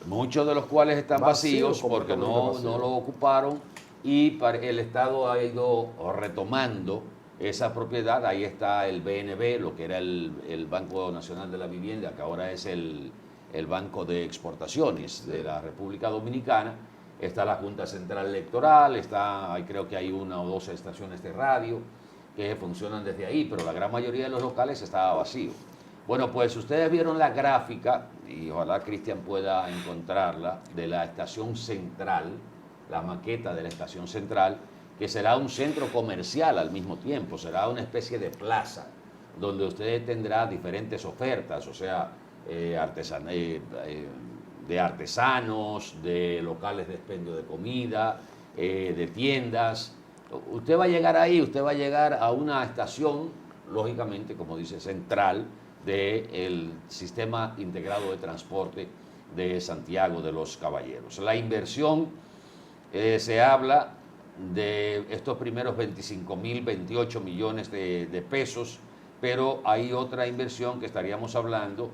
Muchos de los cuales están vacíos porque no lo ocuparon, y el Estado ha ido retomando esa propiedad. Ahí está el BNB, lo que era el Banco Nacional de la Vivienda, que ahora es el Banco de Exportaciones de la República Dominicana. Está la Junta Central Electoral, creo que hay una o dos estaciones de radio que funcionan desde ahí, pero la gran mayoría de los locales estaba vacío. Bueno, pues ustedes vieron la gráfica, y ojalá Cristian pueda encontrarla, de la estación central, la maqueta de la estación central, que será un centro comercial al mismo tiempo, será una especie de plaza, donde usted tendrá diferentes ofertas, o sea, de artesanos, de locales de expendio de comida, de tiendas. Usted va a llegar ahí, usted va a llegar a una estación, lógicamente, como dice, central del Sistema Integrado de Transporte de Santiago de los Caballeros. La inversión, se habla de estos primeros 28 millones de pesos, pero hay otra inversión que estaríamos hablando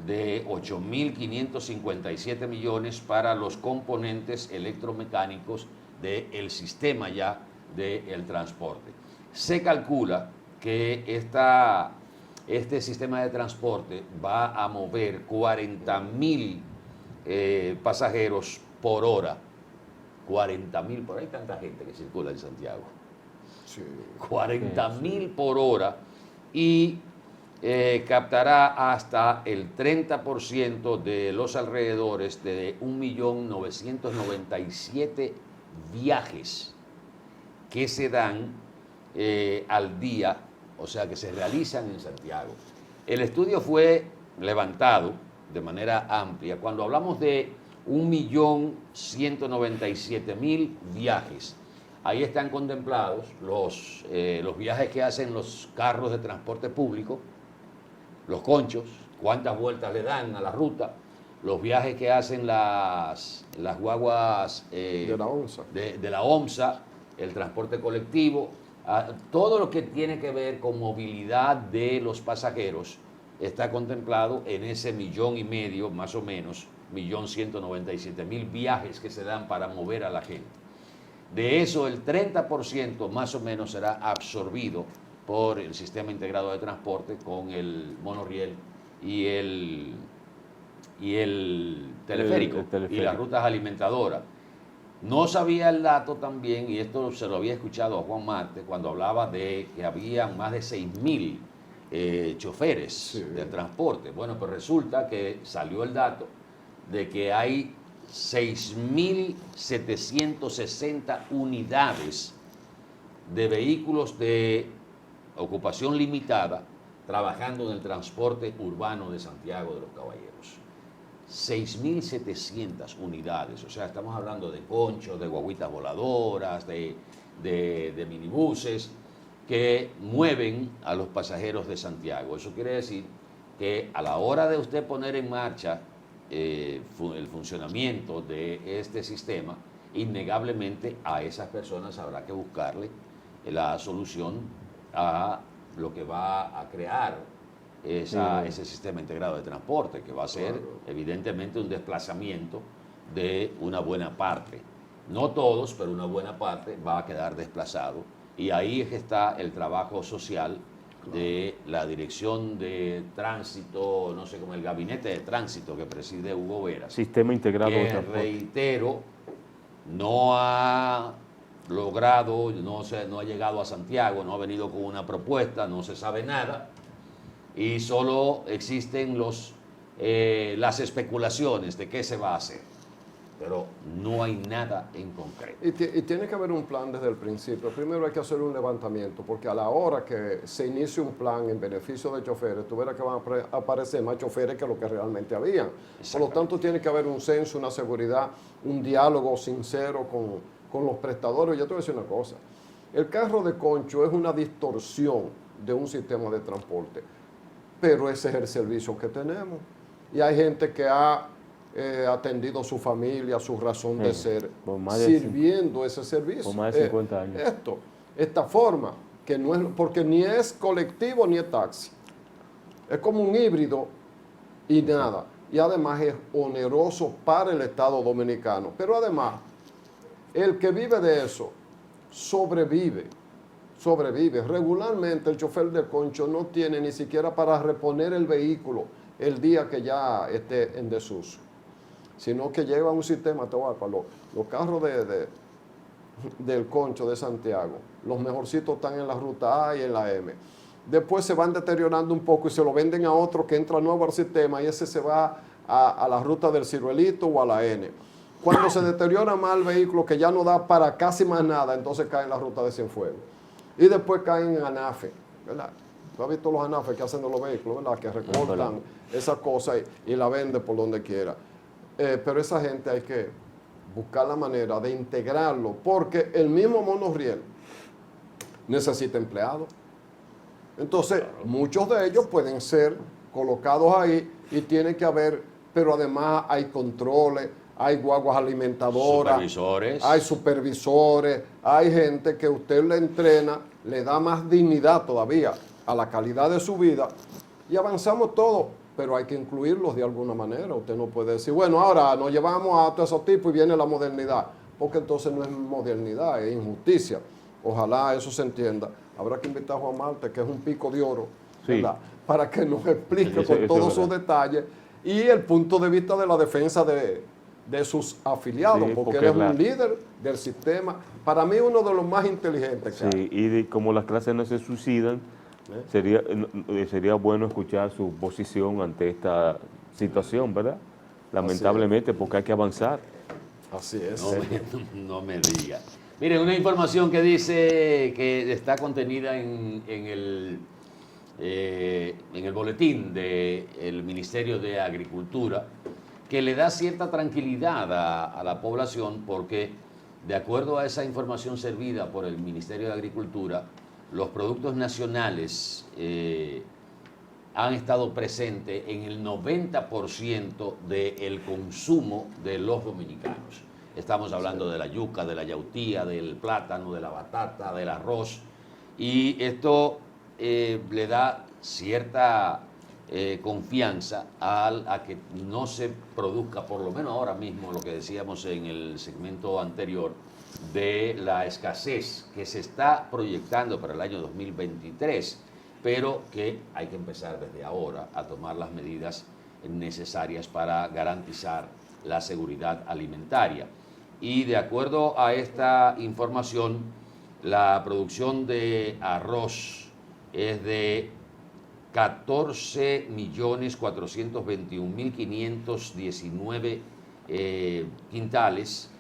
de 8.557 millones para los componentes electromecánicos del sistema ya del transporte. Se calcula que este sistema de transporte va a mover 40.000 pasajeros por hora. 40.000, por ahí tanta gente que circula en Santiago. Sí. 40.000 por hora, y captará hasta el 30% de los alrededores de 1.997.000 viajes que se dan al día, o sea, que se realizan en Santiago. El estudio fue levantado de manera amplia. Cuando hablamos de 1.197.000 viajes, ahí están contemplados los viajes que hacen los carros de transporte público, los conchos, cuántas vueltas le dan a la ruta, los viajes que hacen las guaguas de la OMSA, el transporte colectivo, todo lo que tiene que ver con movilidad de los pasajeros está contemplado en ese 1,5 millones, más o menos, 1.197.000 viajes que se dan para mover a la gente. De eso, el 30% más o menos será absorbido por el Sistema Integrado de Transporte con el monorriel y el teleférico, y las rutas alimentadoras. No sabía el dato también, y esto se lo había escuchado a Juan Marte cuando hablaba de que había más de 6.000 choferes del transporte. Bueno, pues resulta que salió el dato de que hay 6.760 unidades de vehículos de ocupación limitada trabajando en el transporte urbano de Santiago de los Caballeros. 6.700 unidades, o sea, estamos hablando de conchos, de guaguitas voladoras, de minibuses que mueven a los pasajeros de Santiago. Eso quiere decir que a la hora de usted poner en marcha el funcionamiento de este sistema, innegablemente a esas personas habrá que buscarle la solución a lo que va a crear ese sistema integrado de transporte, que va a ser evidentemente un desplazamiento de una buena parte. No todos, pero una buena parte va a quedar desplazado. Y ahí es que está el trabajo social de la Dirección de Tránsito, no sé cómo, el Gabinete de Tránsito que preside Hugo Veras. Sistema integrado de que, transporte. reitero, no ha logrado, no ha llegado a Santiago, no ha venido con una propuesta, no se sabe nada, y solo existen las especulaciones de qué se va a hacer, pero no hay nada en concreto. Y tiene que haber un plan desde el principio. Primero hay que hacer un levantamiento, porque a la hora que se inicie un plan en beneficio de choferes, tú verás que van a aparecer más choferes que lo que realmente había. Por lo tanto, tiene que haber un censo, una seguridad, un diálogo sincero con los prestadores. Yo te voy a decir una cosa. El carro de concho es una distorsión de un sistema de transporte, pero ese es el servicio que tenemos. Y hay gente que ha atendido a su familia, su razón de ser, sirviendo ese servicio. Por más de 50 años. Esta forma, que no es, porque ni es colectivo ni es taxi. Es como un híbrido y nada. Y además es oneroso para el Estado Dominicano. Pero además, el que vive de eso sobrevive. Regularmente el chofer de concho no tiene ni siquiera para reponer el vehículo el día que ya esté en desuso, sino que lleva un sistema, para los carros del concho de Santiago, los mejorcitos están en la ruta A y en la M. Después se van deteriorando un poco y se lo venden a otro que entra nuevo al sistema, y ese se va a la ruta del Ciruelito o a la N. Cuando se deteriora más el vehículo, que ya no da para casi más nada, entonces cae en la ruta de Cienfuegos. Y después caen en ANAFE, ¿verdad? ¿Tú has visto los ANAFE que hacen de los vehículos, ¿verdad? Que recortan esas cosas y la venden por donde quiera. Pero esa gente hay que buscar la manera de integrarlo, porque el mismo monorriel necesita empleados. Entonces, muchos de ellos pueden ser colocados ahí y tiene que haber, pero además hay controles, hay guaguas alimentadoras, hay supervisores, hay gente que usted le entrena, le da más dignidad todavía a la calidad de su vida, y avanzamos todo, pero hay que incluirlos de alguna manera. Usted no puede decir, bueno, ahora nos llevamos a todos esos tipos y viene la modernidad, porque entonces no es modernidad, es injusticia. Ojalá eso se entienda. Habrá que invitar a Juan Marte, que es un pico de oro, ¿verdad? Para que nos explique con todos sus detalles y el punto de vista de la defensa de sus afiliados, porque él es un líder del sistema. Para mí, uno de los más inteligentes que hay. Y como las clases no se suicidan, sería bueno escuchar su posición ante esta situación, ¿verdad? Lamentablemente, porque hay que avanzar. Así es. No me diga. Miren, una información que dice que está contenida en el boletín del Ministerio de Agricultura, que le da cierta tranquilidad a la población, porque de acuerdo a esa información servida por el Ministerio de Agricultura, los productos nacionales han estado presentes en el 90% del consumo de los dominicanos. Estamos hablando de la yuca, de la yautía, del plátano, de la batata, del arroz, y esto le da cierta confianza a que no se produzca, por lo menos ahora mismo, lo que decíamos en el segmento anterior, de la escasez que se está proyectando para el año 2023, pero que hay que empezar desde ahora a tomar las medidas necesarias para garantizar la seguridad alimentaria. Y de acuerdo a esta información, la producción de arroz es de 14.421.519 quintales,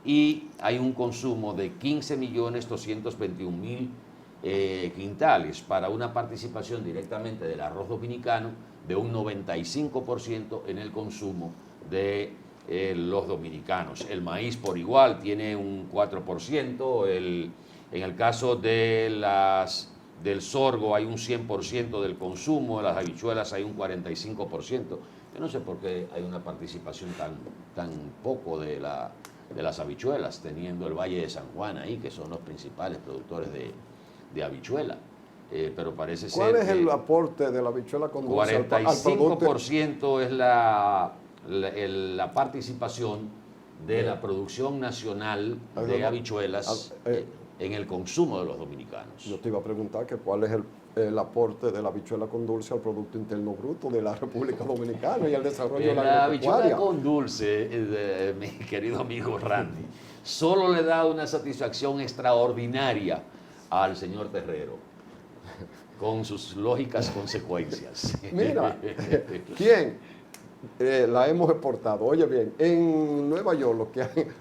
y hay un consumo de 15.221.000 quintales, para una participación directamente del arroz dominicano de un 95% en el consumo de los dominicanos. El maíz por igual tiene un 4%, en el caso de del sorgo hay un 100% del consumo, de las habichuelas hay un 45%. Yo no sé por qué hay una participación tan poco de las habichuelas, teniendo el Valle de San Juan ahí, que son los principales productores de habichuela. pero parece ser... ¿Cuál es el aporte de la habichuela con dulce al producto? 45% es la participación de la producción nacional de habichuelas en el consumo de los dominicanos. Yo te iba a preguntar que cuál es el aporte de la habichuela con dulce al Producto Interno Bruto de la República Dominicana y al desarrollo de la agropecuaria. habichuela con dulce, mi querido amigo Randy, solo le da una satisfacción extraordinaria al señor Terrero, con sus lógicas consecuencias. Mira, ¿quién? La hemos exportado. Oye bien, en Nueva York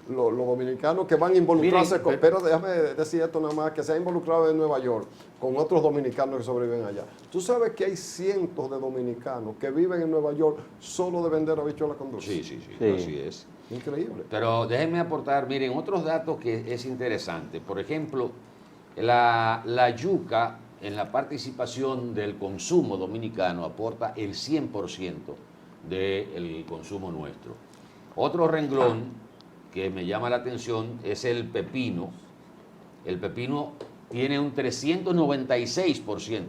los dominicanos que van a involucrarse pero déjame decir esto nada más, que se han involucrado en Nueva York con otros dominicanos que sobreviven allá. Tú sabes que hay cientos de dominicanos que viven en Nueva York solo de vender habichuelas con dulce. Sí, así es. Increíble. Pero déjenme aportar, miren, otros datos que es interesante. Por ejemplo, la yuca en la participación del consumo dominicano aporta el 100% del consumo nuestro. Otro renglón que me llama la atención es el pepino. El pepino tiene un 396%.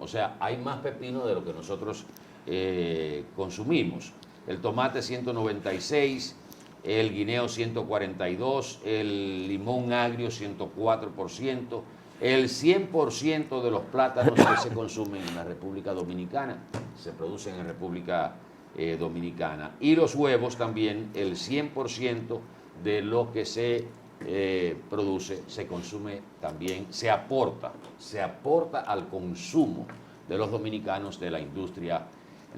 O sea, hay más pepino de lo que nosotros consumimos. El tomate 196%, el guineo 142%, el limón agrio 104%, el 100% de los plátanos que se consumen en la República Dominicana se producen en República Dominicana. Y los huevos también, el 100% de lo que se produce, se consume también, se aporta al consumo de los dominicanos de la industria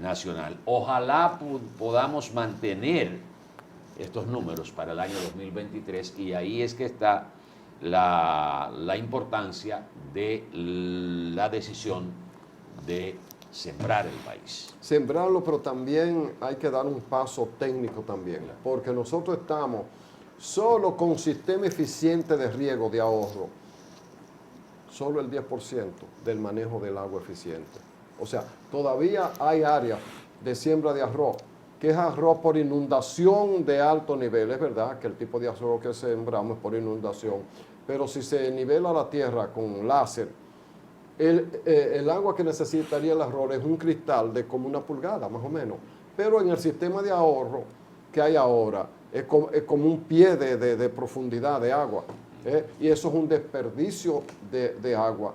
nacional. Ojalá podamos mantener estos números para el año 2023 y ahí es que está la importancia de la decisión de sembrar el país. Sembrarlo, pero también hay que dar un paso técnico también, porque nosotros estamos solo con sistema eficiente de riego, de ahorro, solo el 10% del manejo del agua eficiente. O sea, todavía hay áreas de siembra de arroz, que es arroz por inundación de alto nivel. Es verdad que el tipo de arroz que sembramos es por inundación, pero si se nivela la tierra con láser, el agua que necesitaría el arroz es un cristal de como 1 pulgada, más o menos. Pero en el sistema de ahorro que hay ahora, es como un pie de profundidad de agua. Y eso es un desperdicio de agua.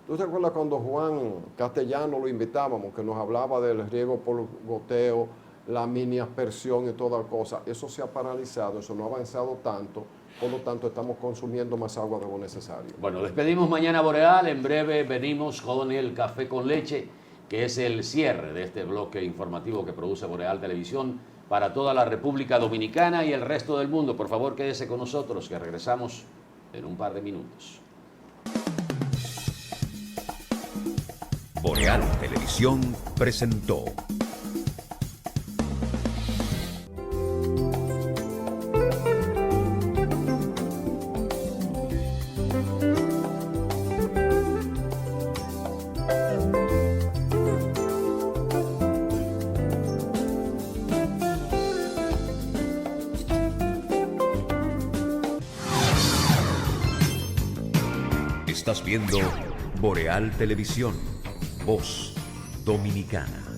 ¿Tú te acuerdas cuando Juan Castellano lo invitábamos, que nos hablaba del riego por goteo, la mini aspersión y toda cosa? Eso se ha paralizado, eso no ha avanzado tanto, por lo tanto estamos consumiendo más agua de lo necesario. Bueno, despedimos Mañana Boreal, en breve venimos con el café con leche, que es el cierre de este bloque informativo que produce Boreal Televisión para toda la República Dominicana y el resto del mundo. Por favor, quédese con nosotros, que regresamos en un par de minutos. Boreal Televisión presentó. Estás viendo Boreal Televisión, voz dominicana.